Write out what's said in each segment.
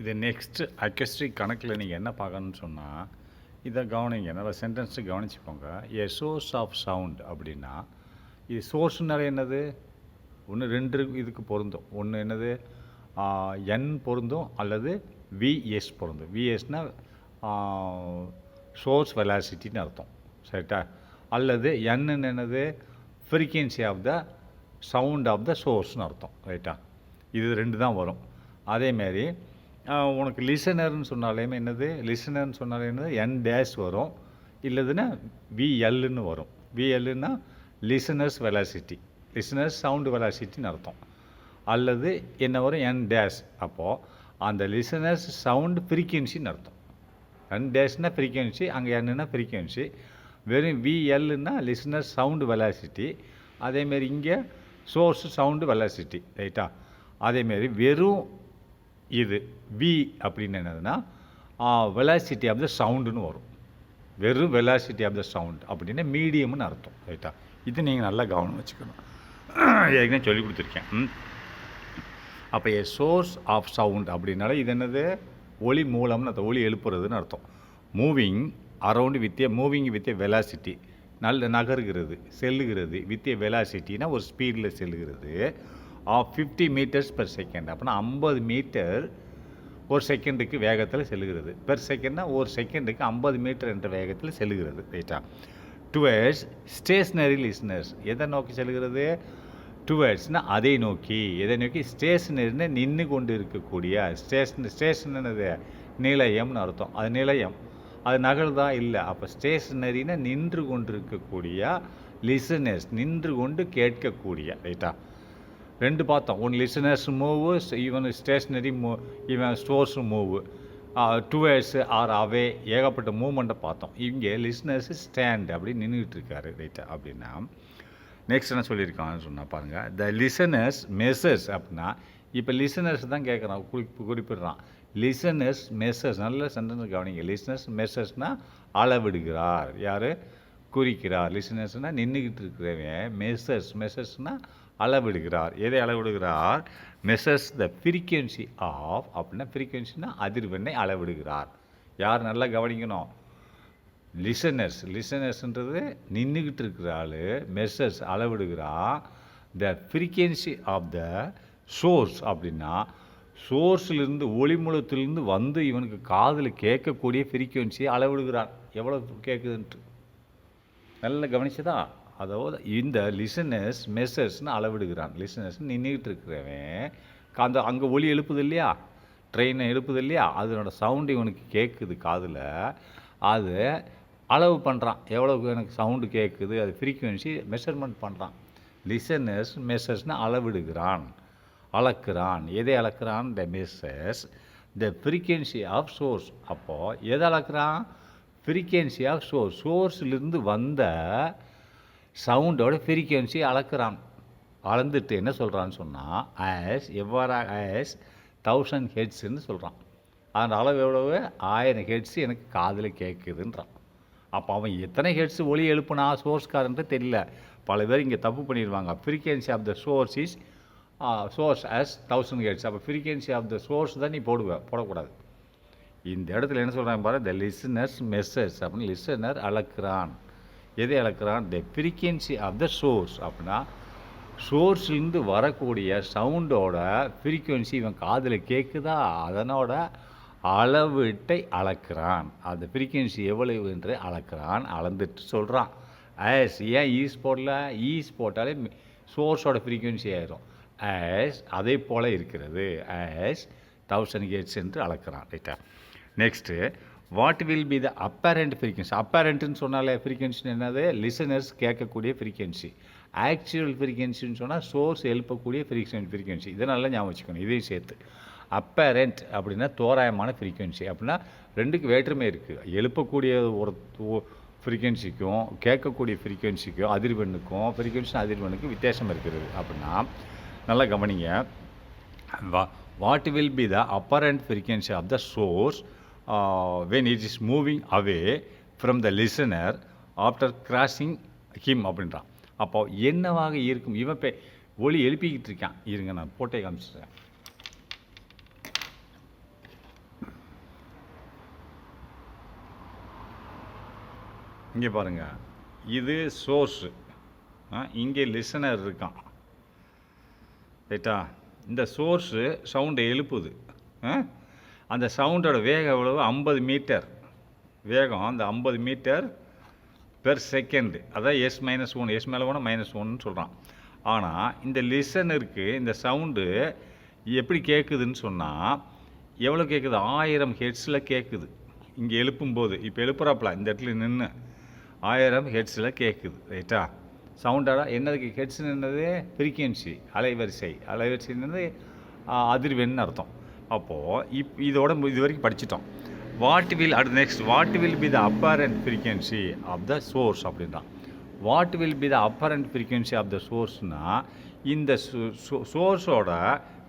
இது next acoustic கணக்கில் நீங்கள் என்ன பார்க்கணுன்னு சொன்னால் இதை கவனிங்க, நல்லா சென்டென்ஸு கவனிச்சுக்கோங்க. ஏ சோர்ஸ் ஆஃப் சவுண்ட் அப்படின்னா இது சோர்ஸ்னால என்னது, ஒன்று ரெண்டு இதுக்கு பொருந்தும். ஒன்று என்னது, என் பொருந்தும் அல்லது விஎஸ் பொருந்தும். விஎஸ்னால் சோர்ஸ் வெலாசிட்டின்னு அர்த்தம், சரிட்டா? அல்லது என்னன்னு என்னது, frequency of the sound of the சோர்ஸ்னு அர்த்தம், ரைட்டா? இது ரெண்டு தான் வரும். அதேமாரி உனக்கு லிசனர்னு சொன்னாலேயுமே என்னது, லிசனர்னு சொன்னாலே என்னது என் டேஷ் வரும், இல்லதுன்னா விஎல்னு வரும். விஎல்னா லிசனர்ஸ் வெலாசிட்டி, லிசனர்ஸ் சவுண்டு வெலாசிட்டின்னு அர்த்தம். அல்லது என்ன வரும், என் டேஷ். அப்போது அந்த லிசனர்ஸ் சவுண்டு ஃப்ரீக்வன்சின்னு அர்த்தம். என் டேஷ்னால் ஃப்ரீக்வன்சி, அங்கே என்னன்னா ஃப்ரீக்வன்சி. வெறும் விஎல்னா லிசனர்ஸ் சவுண்டு வெலாசிட்டி. அதேமாரி இங்கே சோர்ஸு சவுண்டு வெலாசிட்டி, ரைட்டா? அதேமாரி வெறும் இது வி அப்படின்னு என்னதுன்னா வெலாசிட்டி ஆஃப் த சவுண்டுன்னு வரும். வெறும் வெலாசிட்டி ஆஃப் த சவுண்ட் அப்படின்னா மீடியம்னு அர்த்தம், ரைட்டா? இது நீங்கள் நல்லா கவனம் வச்சுக்கணும், ஏற்கனவே சொல்லி கொடுத்துருக்கேன். அப்போ ஏ சோர்ஸ் ஆஃப் சவுண்ட் அப்படின்னால இது என்னது, ஒளி மூலம்னு அந்த ஒளி எழுப்புறதுன்னு அர்த்தம். Moving around moving with a velocity, நகருகிறது, செல்லுகிறது. வித் ஏ வெலாசிட்டினா ஒரு ஸ்பீடில் செல்லுகிறது. 50 மீட்டர்ஸ் பெர் செகண்ட். அப்படின்னா 50 மீட்டர் ஒரு செகண்டுக்கு வேகத்தில் செல்லுகிறது. பெர் செகண்ட்னா ஒரு செகண்டுக்கு 50 மீட்டர் என்ற வேகத்தில் செல்லுகிறது, ரைட்டா? டுவர்ட்ஸ் ஸ்டேஷ்னரி லிசனர்ஸ், எதை நோக்கி செல்கிறது, டுவர்ட்ஸ்னால் அதை நோக்கி. எதை நோக்கி, ஸ்டேஷ்னரின்னு நின்று கொண்டு இருக்கக்கூடிய, ஸ்டேஷன் என்னது, நிலையம்னு அர்த்தம். அது நிலையம், அது நகர்தா இல்லை. அப்போ ஸ்டேஷ்னரின்னா நின்று கொண்டு இருக்கக்கூடிய, லிசனர்ஸ் நின்று கொண்டு கேட்கக்கூடிய, ரைட்டா? ரெண்டு பார்த்தோம். ஒன்று லிசனர்ஸ் மூவு, இவன் ஸ்டேஷ்னரி இவன் ஸ்டோர்ஸ் மூவு. டுவேர்ட்ஸு ஆர் அவே, ஏகப்பட்ட மூவ்மெண்ட்டை பார்த்தோம். இங்கே லிசனர்ஸு ஸ்டாண்ட் அப்படி நின்றுட்டு இருக்காரு, ரைட்டா? அப்படின்னா நெக்ஸ்ட் என்ன சொல்லியிருக்காங்கன்னு சொன்னால் பாருங்கள், த லிசனர்ஸ் மெசர்ஸ். அப்படின்னா இப்போ லிசனர்ஸ் தான் கேட்குறான், குறிப்பிடுறான். லிசனர்ஸ் மெசர்ஸ், நல்ல சென்டென்ஸ் கவனிங்க. லிசனர்ஸ் மெசர்ஸ்னால் அளவிடுகிறார், யார், குறிக்கிறார். லிசனர்ஸ்னால் நின்றுக்கிட்டு இருக்கிறவன். மெசர்ஸ்னால் அளவிடுகிறார். எதை அளவிடுகிறார், மெசர்ஸ் த ஃப்ரீக்வன்சி ஆஃப். அப்படின்னா ஃப்ரீக்வன்சினா அதிர்வெண்ணை அளவிடுகிறார். யார், நல்லா கவனிக்கணும். லிசனர்ஸ்ன்றது நின்றுக்கிட்டு இருக்கிற ஆள். மெசர்ஸ் அளவிடுகிறார் the frequency of the source. அப்படின்னா சோர்ஸ்லேருந்து, ஒளி மூலத்திலிருந்து வந்து இவனுக்கு காதில் கேட்கக்கூடிய ஃப்ரீக்வன்சியை அளவிடுகிறான், எவ்வளோ கேட்குதுன்ட்டு. நல்லா கவனிச்சதா? அதாவது இந்த லிசனர்ஸ் மெசர்ஸ்னு அளவிடுகிறான். லிசனர்ஸ் நின்றுக்கிட்டு இருக்கிறவன் அங்கே ஒலி எழுப்புது இல்லையா, ட்ரெயினை எழுப்புது இல்லையா, அதனோட சவுண்டு இவனுக்கு கேட்குது காதில். அது அளவு பண்ணுறான், எவ்வளோ எனக்கு சவுண்டு கேட்குது, அது ஃப்ரீக்வன்சி மெஷர்மெண்ட் பண்ணுறான். லிசனர்ஸ் மெசர்ஸ்னால் அளவிடுகிறான், அளக்குறான். எதை அளக்குறான், the measures the frequency of source. அப்போது எதை அளக்குறான், ஃப்ரீக்வன்சி ஆஃப் சோர்ஸ். சோர்ஸ்லேருந்து வந்த சவுண்டோட ஃப்ரீக்வன்சி அளக்குறான். அளந்துட்டு என்ன சொல்கிறான்னு சொன்னால், ஆஸ் எவ்வாறாக ஆஸ் 1000 ஹெட்ஸுன்னு சொல்கிறான். அதன் அளவு எவ்வளவு, 1000 ஹெட்ஸு எனக்கு காதில் கேட்குதுன்றான். அப்போ அவன் எத்தனை ஹெட்ஸ் ஒளி எழுப்புனா சோர்ஸ்காரன்ட்டு தெரியல. பல பேர் இங்கே தப்பு பண்ணிடுவாங்க. Frequency of the source is source as 1000 hertz. அப்போ ஃப்ரீக்வன்சி ஆஃப் த சோர்ஸ் தான் நீ போடக்கூடாது. இந்த இடத்துல என்ன சொல்கிறாங்க பாரு, த லிசனர்ஸ் மெசர்ஸ். அப்படின்னு லிசனர் அளக்குறான். எதை அளக்குறான், the frequency of the source. அப்படின்னா சோர்ஸ்லேருந்து வரக்கூடிய சவுண்டோட ஃப்ரீக்வன்சி இவன் காதில் கேட்குதா, அதனோட அளவிட்டை அளக்குறான். அந்த ஃப்ரீக்வன்சி எவ்வளவு என்று அளக்குறான், அளந்துட்டு சொல்கிறான். ஆஸ், ஏன் ஈஸ் போடல, ஈஸ் போட்டாலே சோர்ஸோட ஃப்ரீக்வன்சி ஆயிரும். ஆஸ் அதே போல் இருக்கிறது, ஆஸ் 1000 ஹெர்ட்ஸ் என்று அளக்குறான், ரைட்டா? Next, what will be the apparent frequency. அப்பேரண்ட்டுன்னு சொன்னாலே ஃப்ரீக்வன்சி என்னது, லிசனர்ஸ் கேட்கக்கூடிய ஃப்ரீக்வன்சி. ஆக்சுவல் ஃப்ரீக்வன்சின்னு சொன்னால் சோர்ஸ் எழுப்பக்கூடிய ஃப்ரீக்வன்சி. இதை நல்லா ஞாபகம் வச்சுக்கணும், இதையும் சேர்த்து. அப்பேரண்ட் அப்படின்னா தோராயமான ஃப்ரீக்வன்சி. அப்படின்னா ரெண்டுக்கு வேற்றுமை இருக்குது. எழுப்பக்கூடிய ஒரு ஃப்ரீக்வன்சிக்கும் கேட்கக்கூடிய ஃப்ரீக்வன்சிக்கும் அதிர்வெண்ணுக்கும் அதிர்வெண்ணுக்கும் வித்தியாசம் இருக்கிறது. அப்படின்னா நல்லா கவனிங்க. What will be the apparent frequency of the source when it is moving away from the listener after crossing him அப்படின்றான். அப்போ என்னவாக இருக்கும், இவன் ஒளி எழுப்பிக்கிட்டு இருக்கான். இருங்க நான் போட்டே காமிச்சிடுறேன். இங்கே பாருங்கள், இது சோர்ஸு, இங்கே லிசனர் இருக்கான், ரைட்டா? இந்த சோர்ஸு சவுண்டை எழுப்புது. அந்த சவுண்டோட வேகம் எவ்வளவு? 50 மீட்டர் வேகம். அந்த 50 மீட்டர் பெர் செகண்டு, அதான் S-1, எஸ் மேலே போனால் -1ன்னு சொல்கிறான். ஆனால் இந்த லிசனருக்கு இந்த சவுண்டு எப்படி கேட்குதுன்னு சொன்னால் எவ்வளோ கேட்குது? 1000 ஹெர்ட்ஸில் கேட்குது. இங்கே எழுப்பும்போது, இப்போ எழுப்புறாப்புல இந்த இடத்துல நின்று 1000 ஹெர்ட்ஸில் கேட்குது, ரைட்டா? சவுண்டோட என்னதுக்கு ஹெர்ட்ஸ்னு? என்னது? ஃப்ரீக்வன்சி, அலைவரிசை. அலைவரிசைன்றது அதிர்வெண்னு அர்த்தம். அப்போது இதோட இது வரைக்கும் படிச்சிட்டோம். What will be the apparent frequency of the source அப்படின்றான். What will be the apparent frequency of the சோர்ஸ்னால் இந்த சோர்ஸோட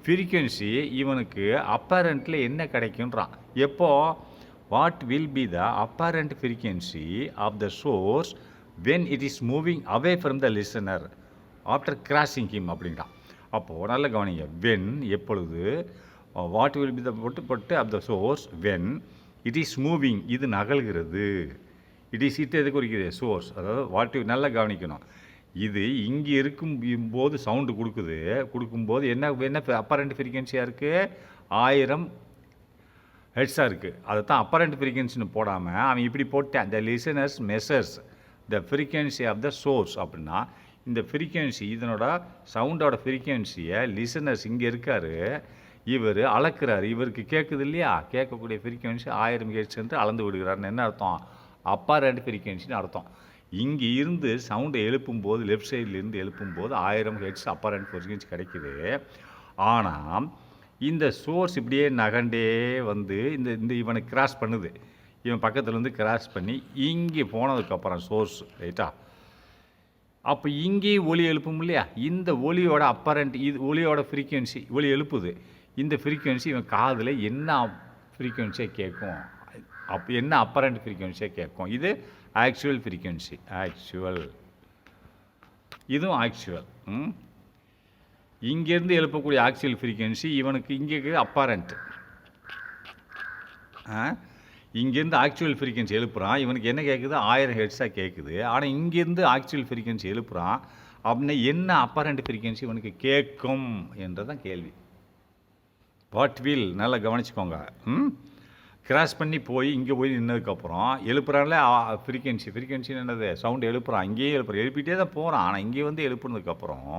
ஃப்ரீக்வன்சி இவனுக்கு அப்பரண்ட்டில் என்ன கிடைக்குன்றான். எப்போது? What will be the apparent frequency of the source when it is moving away from the listener after crossing him அப்படின்றான். அப்போது நல்ல கவனிங்க. வென் எப்பொழுது, வாட் வில் பி த பொட்டு of the source when it is moving, இது நகல்கிறது. It is எது குறிக்கிறது? சோர்ஸ். அதாவது வாட், நல்லா கவனிக்கணும். இது இங்கே இருக்கும்போது சவுண்டு கொடுக்கும்போது என்ன அப்பரண்ட் ஃப்ரீக்வன்சியாக இருக்குது? 1000 ஹெர்ட்ஸாக இருக்குது. அதை தான் அப்பரண்ட் ஃப்ரீக்வன்சின்னு போடாமல் அவன் இப்படி போட்டேன், the listeners measures the frequency of the source அப்படின்னா இந்த ஃப்ரீக்வன்சி, இதனோட சவுண்டோட ஃப்ரீக்வன்சியை லிசனர்ஸ் இங்கே இருக்கார், இவர் அளக்குறாரு. இவருக்கு கேட்குது இல்லையா? கேட்கக்கூடிய ஃப்ரீக்வன்சி 1000 ஹெர்ட்ஸ் என்று அளந்து விடுகிறாருன்னு என்ன அர்த்தம்? அப்பரண்ட் ஃப்ரீக்வன்சின்னு அர்த்தம். இங்கே இருந்து சவுண்டை எழுப்பும்போது, லெஃப்ட் சைட்லேருந்து எழுப்பும்போது 1000 ஹெர்ட்ஸ் அப்பரண்ட் ஃப்ரீக்வன்சி கிடைக்குது. ஆனால் இந்த சோர்ஸ் இப்படியே நகண்டே வந்து இந்த இவனை கிராஸ் பண்ணுது. இவன் பக்கத்துலேருந்து கிராஸ் பண்ணி இங்கே போனதுக்கப்புறம் சோர்ஸ், ரைட்டா? அப்போ இங்கேயும் ஒலி எழுப்பும் இல்லையா? இந்த ஒலியோட அப்பரண்ட், இது ஒலியோட ஃப்ரீக்வன்சி, ஒலி எழுப்புது. இந்த ஃப்ரீக்வன்சி இவன் காதில் என்ன ஃப்ரீக்வன்சியாக கேட்கும்? என்ன அப்பரண்ட் ஃப்ரீக்வன்சியாக கேட்கும்? இது ஆக்சுவல் ஃப்ரீக்வன்சி, இதுவும் ஆக்சுவல். இங்கேருந்து எழுப்பக்கூடிய ஆக்சுவல் ஃப்ரீக்வன்சி இவனுக்கு இங்கே அப்பரண்ட். இங்கேருந்து ஆக்சுவல் ஃப்ரீக்வன்சி எழுப்புறான், இவனுக்கு என்ன கேட்குது? 1000 ஹெர்ட்ஸாக கேட்குது. ஆனால் இங்கேருந்து ஆக்சுவல் ஃப்ரீக்வன்சி எழுப்புறான் அப்படின்னா என்ன அப்பரண்ட் ஃப்ரீக்வன்சி இவனுக்கு கேட்கும் என்றதான் கேள்வி. வாட் வில், நல்லா கவனிச்சுக்கோங்க. கிராஸ் பண்ணி போய் இங்கே போய் நின்னதுக்கப்புறம் எழுப்புறான்ல ஃப்ரீக்வன்சி என்னது? சவுண்டு எழுப்புறான், இங்கேயே எழுப்பிட்டே தான் போகிறான். ஆனால் இங்கே வந்து எழுப்புனதுக்கப்புறம்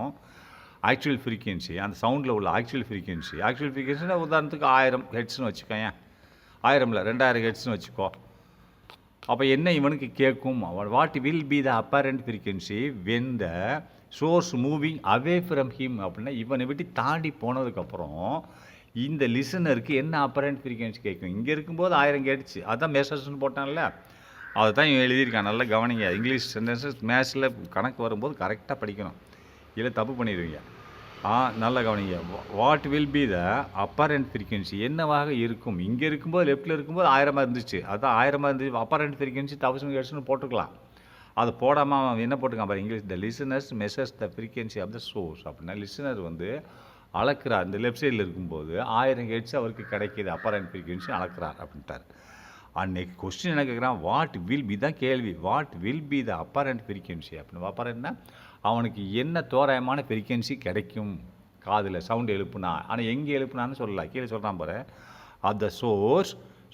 ஆக்சுவல் ஃப்ரீக்வன்சி, அந்த சவுண்டில் உள்ள ஆக்சுவல் ஃப்ரீக்வன்சினா உதாரணத்துக்கு 1000 ஹெர்ட்ஸ்னு வச்சுக்கோங்க, 1000 2000 ஹெர்ட்ஸ்னு வச்சுக்கோ. அப்போ என்ன இவனுக்கு கேட்கும்? What will be the apparent frequency when the source moving away from him அப்படின்னா இவனை விட்டு தாண்டி போனதுக்கப்புறம் இந்த லிசனருக்கு என்ன அப்பரண்ட் ஃப்ரீக்வன்சி கேட்கும்? இங்கே இருக்கும்போது 1000 கேட்டுச்சு, அதுதான் மெஷர்ஸ்னு போட்டான்ல, அதை தான் இவன் எழுதியிருக்கான். நல்லா கவனிங்க. இங்கிலீஷ் சென்டென்சஸ் மேத்ஸில் கணக்கு வரும்போது கரெக்டாக படிக்கணும், இல்லை தப்பு பண்ணிடுவீங்க. நல்லா கவனிங்க. What will be the apparent frequency, என்னவாக இருக்கும்? இங்கே இருக்கும்போது லெஃப்ட்டில் இருக்கும்போது 1000 இருந்துச்சு, அதுதான் 1000 இருந்துச்சு. அப்பரண்ட் ஃப்ரீக்வன்சி 1000 ஹெர்ட்ஸ்னு போட்டுக்கலாம். அதை போடாமல் அவன் என்ன போட்டுக்கான் பாரு, English the listeners measures the frequency of the source அப்படின்னா லிசனர் வந்து அளக்கிறார். இந்த லெஃப்ட் சைடில் இருக்கும்போது 1000 ஹெர்ட்ஸ் அவருக்கு கிடைக்கிது, அப்பரண்ட் ஃப்ரீக்வன்சி அளக்கிறார் அப்படின்ட்டார். அன்னைக்கு கொஸ்டின் என்ன கேட்குறான்? வாட் வில் பி தான் கேள்வி. What will be the apparent frequency அப்படின்னு. அப்பரண்ட்னா அவனுக்கு என்ன தோராயமான ஃப்ரீக்வன்சி கிடைக்கும் காதில் சவுண்டு எழுப்புனா. ஆனால் எங்கே எழுப்புனான்னு சொல்லலாம், கீழே சொல்கிறான் பாரு, ஆஃப் த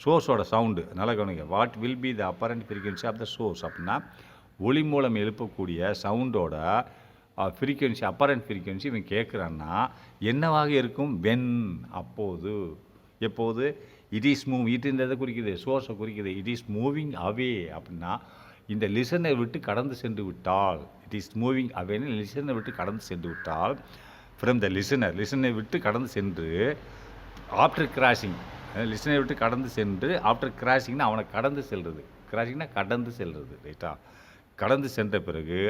சோர்ஸோட சவுண்டு. நல்லா கவனிங்க. What will be the apparent frequency of the source அப்படின்னா ஒளி மூலம் எழுப்பக்கூடிய சவுண்டோட ஃப்ரீக்வன்சி, அப்பரண்ட் ஃப்ரீக்வன்சி இவன் கேட்குறான்னா என்னவாக இருக்கும்? வென், அப்போது. எப்போது? இட் இஸ் இட்ன்றதை குறிக்குது, சோர்ஸை குறிக்குது. இட் இஸ் மூவிங் அவே அப்படின்னா இந்த லிசனை விட்டு கடந்து சென்று விட்டால், இட் இஸ் மூவிங் அவேன்னு லிசனை விட்டு கடந்து சென்று விட்டால், ஃப்ரம் த லிசனை விட்டு கடந்து சென்று ஆஃப்டர் கிராசிங், லிசனை விட்டு கடந்து சென்று ஆஃப்டர் கிராசிங்னா அவனை கடந்து செல்வது, கிராசிங்னா கடந்து செல்வது, ரைட்டா? கடந்து சென்ற பிறகு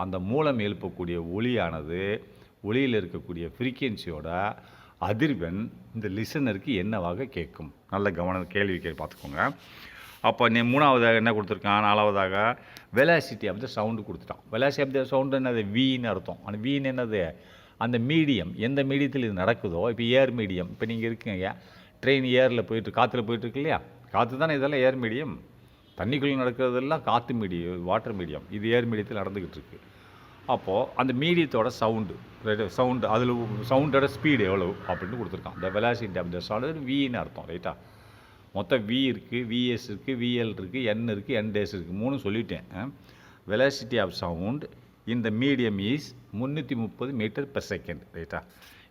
அந்த மூலம் எழுப்பக்கூடிய ஒளியானது ஒளியில் இருக்கக்கூடிய ஃப்ரீக்வன்சியோட அதிர்வெண் இந்த லிசனருக்கு என்னவாக கேட்கும்? நல்ல கேள்வி பார்த்துக்கோங்க. அப்போ நீ மூணாவதாக என்ன கொடுத்துருக்கான்? நாலாவதாக வெலாசிட்டி ஆஃப் த சவுண்டு கொடுத்துட்டான். வெலாசிட்டி ஆஃப் த சவுண்டு என்னது? வீன்னு அர்த்தம். அந்த வீன் என்னது? அந்த மீடியம், எந்த மீடியத்தில் இது நடக்குதோ. இப்போ ஏர் மீடியம், இப்போ நீங்கள் இருக்கீங்க ட்ரெயின் ஏரில் போயிட்டு காற்றுல போயிட்டுருக்கு இல்லையா? காற்று தானே இதெல்லாம் ஏர் மீடியம். தண்ணிக்குள்ளே நடக்கிறதெல்லாம் காற்று மீடியம், வாட்டர் மீடியம். இது ஏர் மீடியத்தில் நடந்துக்கிட்டு இருக்கு. அப்போது அந்த மீடியத்தோட சவுண்டு, ரைட்டு, சவுண்டு அதில் சவுண்டோட ஸ்பீடு எவ்வளோ அப்படின்னு கொடுத்துருக்கான். இந்த வெலாசிட்டி ஆஃப் த சவுண்ட் வின்னு அர்த்தம், ரைட்டா. மொத்தம் வி இருக்குது, விஎஸ் இருக்குது, விஎல் இருக்குது, என் இருக்குது, என் டேஸ் இருக்குது, 3 சொல்லிட்டேன். வெலாசிட்டி ஆஃப் சவுண்ட் இந்த medium is 330 metre per second, ரைட்டா.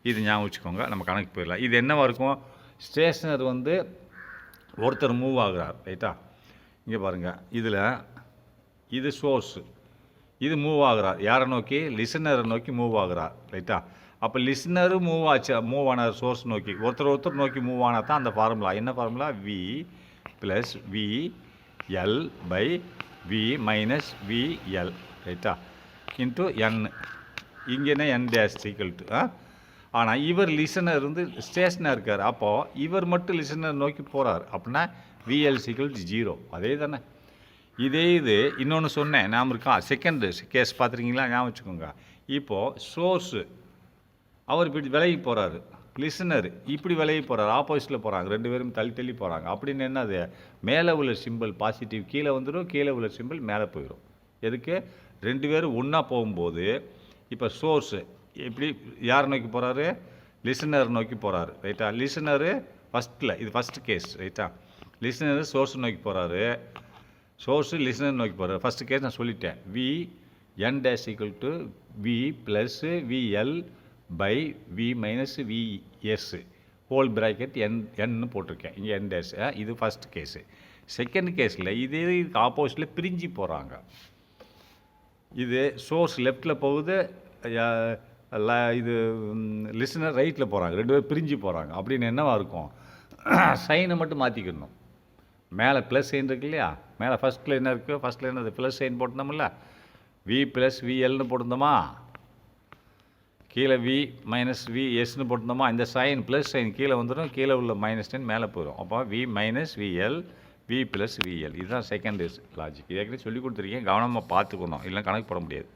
இது ஞாபகம் வச்சுக்கோங்க. நம்ம கணக்கு போயிடலாம். இது என்னவாக இருக்கும்? ஸ்டேஷனர் வந்து ஒருத்தர் மூவ் ஆகுறார், ரைட்டா. இங்கே பாருங்கள், இதில் இது சோர்ஸு, இது மூவ் ஆகுறார். யாரை நோக்கி? லிசனரை நோக்கி மூவ் ஆகுறார், ரைட்டா. அப்போ லிசனரு மூவ் ஆனார் சோர்ஸ் நோக்கி. ஒருத்தர் நோக்கி மூவ் ஆனால் தான் அந்த ஃபார்முலா. என்ன formula? V plus VL by V minus VL, ரைட்டா, இன்ட்டு என். இங்கேனா என் டேஷ் ஈக்குவல் டு. ஆனால் இவர் லிசனர் இருந்து ஸ்டேஷனாக இருக்கார். அப்போது இவர் மட்டும் லிசனர் நோக்கி போகிறார். அப்படின்னா விஎல் ஈக்குவல் டு 0. அதே தானே. இதே இது இன்னொன்று சொன்னேன், ஞாபகம் இருக்கா? செகண்டு கேஸ் பார்த்துருக்கீங்களா? ஞாபகம் வச்சுக்கோங்க. இப்போது சோர்ஸு அவர் இப்படி விலகி போகிறாரு, லிசனர் இப்படி விலகி போகிறார், ஆப்போசிட்டில் போகிறாங்க, 2 பேரும் தள்ளி போகிறாங்க. அப்படின்னு என்னது? மேலே உள்ள சிம்பிள் பாசிட்டிவ் கீழே வந்துடும், கீழே உள்ள சிம்பிள் மேலே போயிடும். எதுக்கு? 2 பேரும் ஒன்றா போகும்போது இப்போ சோர்ஸு இப்படி யார் நோக்கி போகிறாரு? லிசனர் நோக்கி போகிறாரு, ரைட்டா. லிசனரு ஃபஸ்ட்டில், இது ஃபஸ்ட்டு கேஸ், ரைட்டா. லிசனர் சோர்ஸ் நோக்கி போகிறாரு, சோர்ஸு லிசனர் நோக்கி போகிறாரு. ஃபஸ்ட்டு கேஸ் நான் சொல்லிட்டேன். V N dash equal to V plus VL by V minus VS whole bracket என்னு போட்டிருக்கேன். இங்கே என் டேஷ். இது ஃபஸ்ட் கேஸு. செகண்ட் கேஸில் இதே ஆப்போசிட்டில் பிரிஞ்சு போகிறாங்க. இது சோர்ஸ் லெஃப்டில் போகுது, இது லிசனர் ரைட்டில் போகிறாங்க, 2 பேர் பிரிஞ்சு போகிறாங்க. அப்படின்னு என்னவாக இருக்கும்? சைனை மட்டும் மாற்றிக்கணும். மேலே ப்ளஸ் சைன் இருக்கு இல்லையா? மேலே ஃபஸ்ட்டில் என்ன இருக்குது? ஃபஸ்ட்டில் என்னது? ப்ளஸ் சைன் போட்டிருந்தோம்ல, வி ப்ளஸ் விஎல்னு போட்டிருந்தோமா? கீழே வி மைனஸ் விஎஸ்ன்னு போட்டிருந்தோமா? இந்த சைன் ப்ளஸ் சைன் கீழே வந்துடும், கீழே உள்ள மைனஸ் சைன் மேலே போயிடும். அப்போ V minus VL V plus VL. இதுதான் செகண்ட் லாஜிக். ஏற்கனவே சொல்லி கொடுத்துருக்கேன், கவனமாக பார்த்துக்கணும், இல்லை கணக்கு போட முடியாது.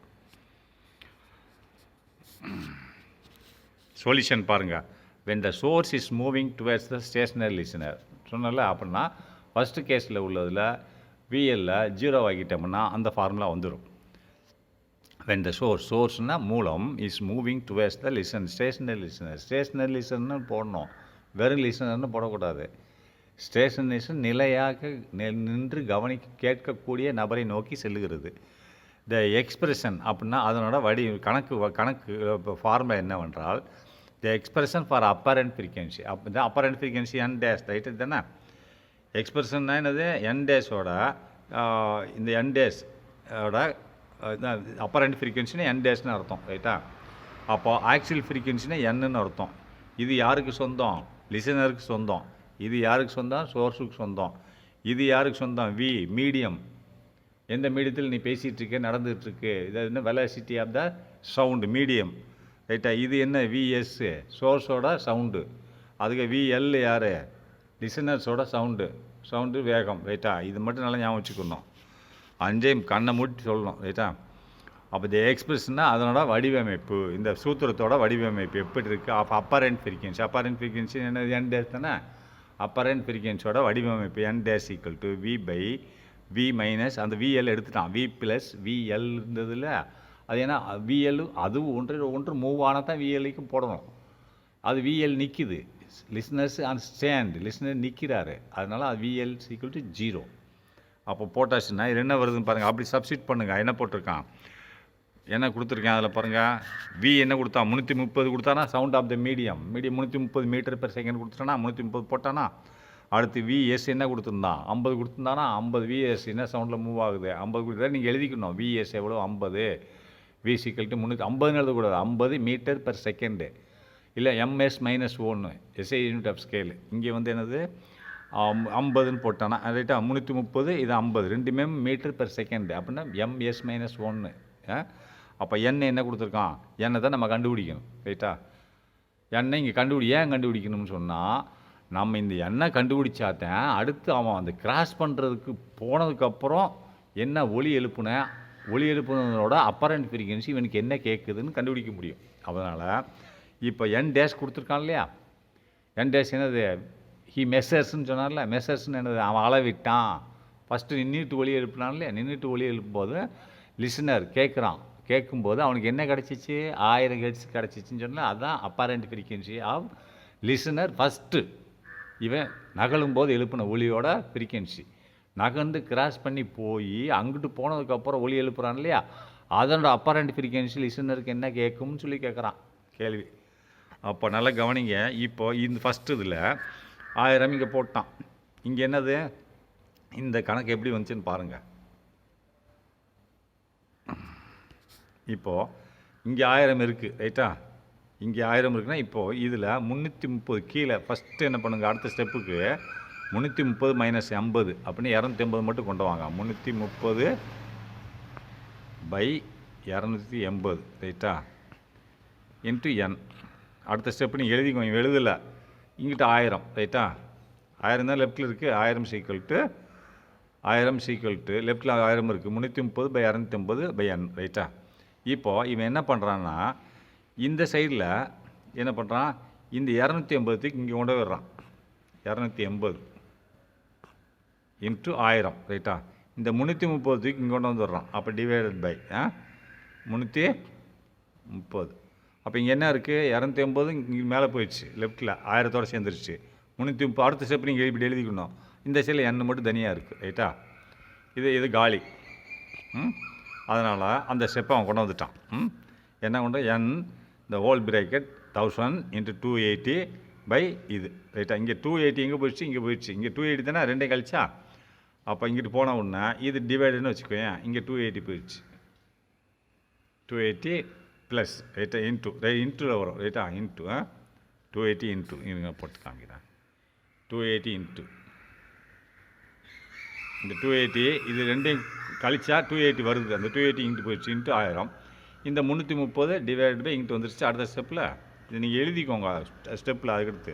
சொல்யூஷன் பாருங்கள். when the source is moving towards the stationary listener சொன்னல. அப்படின்னா ஃபஸ்ட்டு கேஸில் உள்ளதில் விஎல்ல 0 ஆகிட்டோம்னா அந்த ஃபார்முலா வந்துடும். when the sourceனா மூலம் is moving towards the stationary listener போடணும், வெறும் லிசனர்னு போடக்கூடாது. ஸ்டேஷனேஷன் நிலையாக நின்று கேட்கக்கூடிய நபரை நோக்கி செல்லுகிறது. த எக்ஸ்பிரஷன் அப்படின்னா அதனோட கணக்கு ஃபார்முலா என்னவென்றால், த எக்ஸ்பிரஷன் ஃபார் அப்பரண்ட் ஃப்ரீக்வன்சி. இந்த அப்பரண்ட் ஃப்ரீக்வன்சி என் டேஷ், ரைட்டு தானே. எக்ஸ்பிரஷன்னா என்னது? என் டேஷோட இந்த என் டேஷோட அப்பரண்ட் ஃப்ரீக்வன்சினா என் டேஷ்னு அர்த்தம், ரைட்டா. அப்போது ஆக்சுவல் ஃப்ரீக்வன்சினா என்னன்னு அர்த்தம். இது யாருக்கு சொந்தம்? லிசனருக்கு சொந்தம். இது யாருக்கு சொந்தம்? சோர்ஸுக்கு சொந்தம். இது யாருக்கு சொந்தம்? V medium. எந்த மீடியத்தில் நீ பேசிகிட்ருக்க, நடந்துகிட்ருக்கு, இது என்ன? Velocity of the sound medium, ரைட்டா. இது என்ன? விஎஸ்ஸு சோர்ஸோட சவுண்டு. அதுக்கு விஎல் யார்? லிசனர்ஸோட சவுண்டு வேகம், ரைட்டா. இது மட்டும் நல்லா ஞாபகம் வச்சுக்கணும். 5 கண்ணை மூடி சொல்லணும், ரைட்டா. அப்போ இந்த எக்ஸ்பிரஷன்னா அதனோட வடிவமைப்பு, இந்த சூத்திரத்தோட வடிவமைப்பு எப்படி இருக்குது? அப்போ அப்பரண்ட் ஃப்ரீக்வன்சி என்ன? என் டேஷ் தானே. அப்பரண்ட் ஃப்ரீக்வன்சியோட வடிவமைப்பு N dash equal to V by V minus அந்த விஎல் எடுத்துட்டான், வி ப்ளஸ் விஎல் இருந்ததில்ல. அது ஏன்னா விஎல் அதுவும் ஒன்று மூவ் ஆனால் தான் விஎல்லைக்கும் போடணும். அது விஎல் நிற்கிது, லிஸ்னர்ஸ் ஆன் ஸ்டாண்ட், லிஸ்னர் நிற்கிறாரு, அதனால் அது விஎல் ஈக்குவல் டு 0. அப்போ போட்டாச்சுன்னா இது என்ன வருதுன்னு பாருங்கள். அப்படி சப்ஸ்டிட் பண்ணுங்கள். என்ன போட்டிருக்கான், என்ன கொடுத்துருக்கேன் அதில் பாருங்கள். வி என்ன கொடுத்தா? 330 கொடுத்தானா? Sound of the medium 330 metre per second கொடுத்துட்டானா? 330 போட்டானா? அடுத்து விஎஸ் என்ன கொடுத்துருந்தான்? 50 கொடுத்துருந்தானா? 50 விஎஸ் என்ன சவுண்டில் மூவ் ஆகுது? 50 கொடுத்தா நீங்கள் எழுதிக்கணும். விஎஸ் எவ்வளோ? 50. வி = 350 எழுதக்கூடாது, 50 மீட்டர் பெர் செகண்டு. இல்லை MS -1 SI unit of scale. இங்கே வந்து என்னது? 50ன்னு போட்டானா, ரைட்டா. 330 இது 50, ரெண்டுமே மீட்டர் பெர் செகண்டு. அப்படின்னா எம்எஸ் -1. அப்போ என்ன கொடுத்துருக்கான்? எண்ணை தான் நம்ம கண்டுபிடிக்கணும், ரைட்டா. எண்ணெய் இங்கே ஏன் கண்டுபிடிக்கணும்னு சொன்னால், நம்ம இந்த எண்ணெய் கண்டுபிடிச்சாத்தான் அடுத்து அவன் அந்த கிராஸ் பண்ணுறதுக்கு போனதுக்கப்புறம் என்ன ஒலி எழுப்புனதோட அப்பரண்ட் ஃப்ரீக்வன்சி இவனுக்கு என்ன கேட்குதுன்னு கண்டுபிடிக்க முடியும். அதனால் இப்போ என் டேஷ் கொடுத்துருக்கான் இல்லையா? என் டேஷ் என்னது? ஹி மெஷர்ஸ்ன்னு சொன்னார்ல. மெஷர்ஸ்ன்னு என்னது? அவன் அளவிட்டான், ஃபஸ்ட்டு நின்றுட்டு ஒலி எழுப்பினான் இல்லையா, நின்றுட்டு ஒலி எழுப்பும்போது லிசனர் கேட்குறான். கேட்கும்போது அவனுக்கு என்ன கிடச்சிச்சு, 1000 ஹெர்ட்ஸ் கிடச்சிச்சின்னு சொன்னால் அதுதான் apparent frequency of listener. First இவன் நகழும்போது எழுப்பின ஒலியோட ஃப்ரீக்வன்சி நகர்ந்து கிராஸ் பண்ணி போய் அங்கிட்டு போனதுக்கப்புறம் ஒலி எழுப்புறான் இல்லையா, அதனோட அப்பரண்ட் ஃப்ரீக்வன்சி லிசனருக்கு என்ன கேட்கும்னு சொல்லி கேட்குறான் கேள்வி. அப்போ நல்லா கவனிங்க. இப்போ இந்த ஃபஸ்ட்டு இதில் 1000 இங்கே போட்டான். இங்கே என்னது, இந்த கணக்கு எப்படி வந்துச்சுன்னு பாருங்கள். இப்போது இங்கே 1000 இருக்குது ரைட்டா, இங்கே 1000 இருக்குன்னா இப்போது இதில் 330 கீழே ஃபஸ்ட்டு என்ன பண்ணுங்க, அடுத்த ஸ்டெப்புக்கு 330 மைனஸ் 80 அப்படின்னு 280 மட்டும் கொண்டு வாங்க. 330 பை 280 ரைட்டா இன்ட்டு என். அடுத்த ஸ்டெப்பு நீங்கள் எழுதிக்கோங்க, எழுதலை. இங்கிட்ட 1000 ரைட்டா, 1000 தான் லெஃப்ட்டில் இருக்குது. 1000 சீக்வல் டு லெஃப்ட்டில் 1000 இருக்குது. 330 பை 280 பை என் ரைட்டா. இப்போது இவன் என்ன பண்ணுறான்னா இந்த சைடில் என்ன பண்ணுறான், இந்த 280க்கு இங்கே கொண்டு வர்றான். 280 இன்ட்டு 1000 ரைட்டா. இந்த 330க்கு இங்கே கொண்டு வந்துடுறான். அப்போ டிவைடட் பை 330. அப்போ இங்கே என்ன இருக்குது, 280 இங்கே மேலே போயிடுச்சு, லெஃப்ட்டில் 1000தோடு சேர்ந்துருச்சு. 330 அடுத்த ஸ்டெப் நீங்கள் இப்படி எழுதிக்கணும். இந்த சைடில் எண்ணு மட்டும் தனியாக இருக்குது ரைட்டா. இது காலி. அதனால் அந்த ஸ்டெப்பை அவன் கொண்டு வந்துட்டான். என்ன கொண்டு என் இந்த ஹோல் பிரேக்கெட் 1000 இன்ட்டு 280 பை இது ரைட்டா. இங்கே 280 எங்கே போயிடுச்சு, இங்கே போயிடுச்சு. இங்கே 280 தானே, ரெண்டே கழிச்சா. அப்போ இங்கிட்டு போன உடனே இது டிவைடுன்னு வச்சுக்கோயேன். இங்கே 280 போயிடுச்சு. 280 ப்ளஸ் ரைட்டா இன்ட்டுவில் வரும் ரைட்டா. இன்ட்டு 280 இன்ட்டு இவங்க போட்டு காமிக்கிறேன். 280 இன்ட்டு இந்த 280 இது ரெண்டையும் கழிச்சா 280 வருது. அந்த 280 இங்கிட்டு போயிடுச்சு இன்ட்டு 1000. இந்த 330 டிவைட் பை இங்கிட்டு வந்துருச்சு. அடுத்த ஸ்டெப்பில் இது நீங்கள் எழுதிக்கோங்க ஸ்டெப்பில் அதுக்கடுத்து.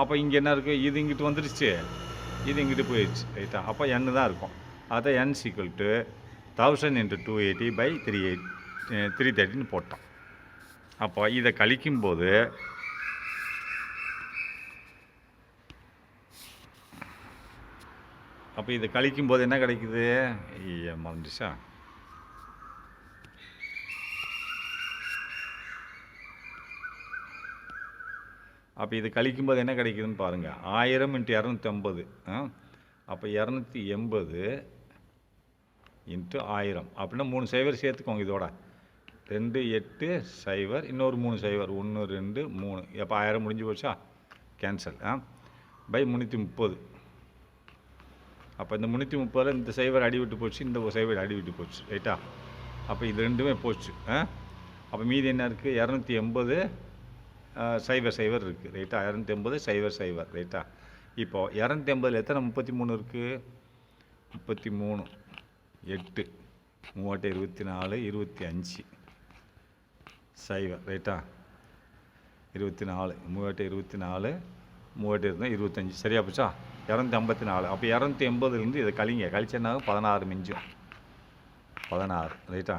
அப்போ இங்கே என்ன இருக்குது, இது இங்கிட்டு வந்துருச்சு, இது இங்கிட்டு போயிடுச்சு ரைட்டா. அப்போ எண்ணு தான் இருக்கும். அதை என் சீக்வல் டு 1000 இன்ட்டு 280 பை 330 போட்டோம். அப்போ இதை கழிக்கும்போது என்ன கிடைக்குது, மறந்துச்சா. அப்போ இது கழிக்கும்போது என்ன கிடைக்குதுன்னு பாருங்கள். 1000 இன்ட்டு 250. அப்போ 280 இன்ட்டு 1000 அப்படின்னா 3 0 சேர்த்துக்கோங்க. இதோட 2 8 0 இன்னொரு 3 0 1 2 3. அப்போ 1000 முடிஞ்சு போச்சா, கேன்சல். பை 330. அப்போ இந்த 330 இந்த 0 அடி விட்டு போச்சு, இந்த 0 அடி விட்டு போச்சு ரைட்டா. அப்போ இது ரெண்டுமே போச்சு. அப்போ மீதி என்ன இருக்குது, 280 0 இருக்குது ரைட்டா. 280 0 ரைட்டா. இப்போது 280 எத்தனை 33 இருக்குது, 33 8 3 24 25 0 ரைட்டா. 24 3 24 3 25 சரியா போச்சா. 254. அப்போ 280லேருந்து இதை கழிச்சேன்னா 16 மிஞ்சும். 16 ரைட்டா.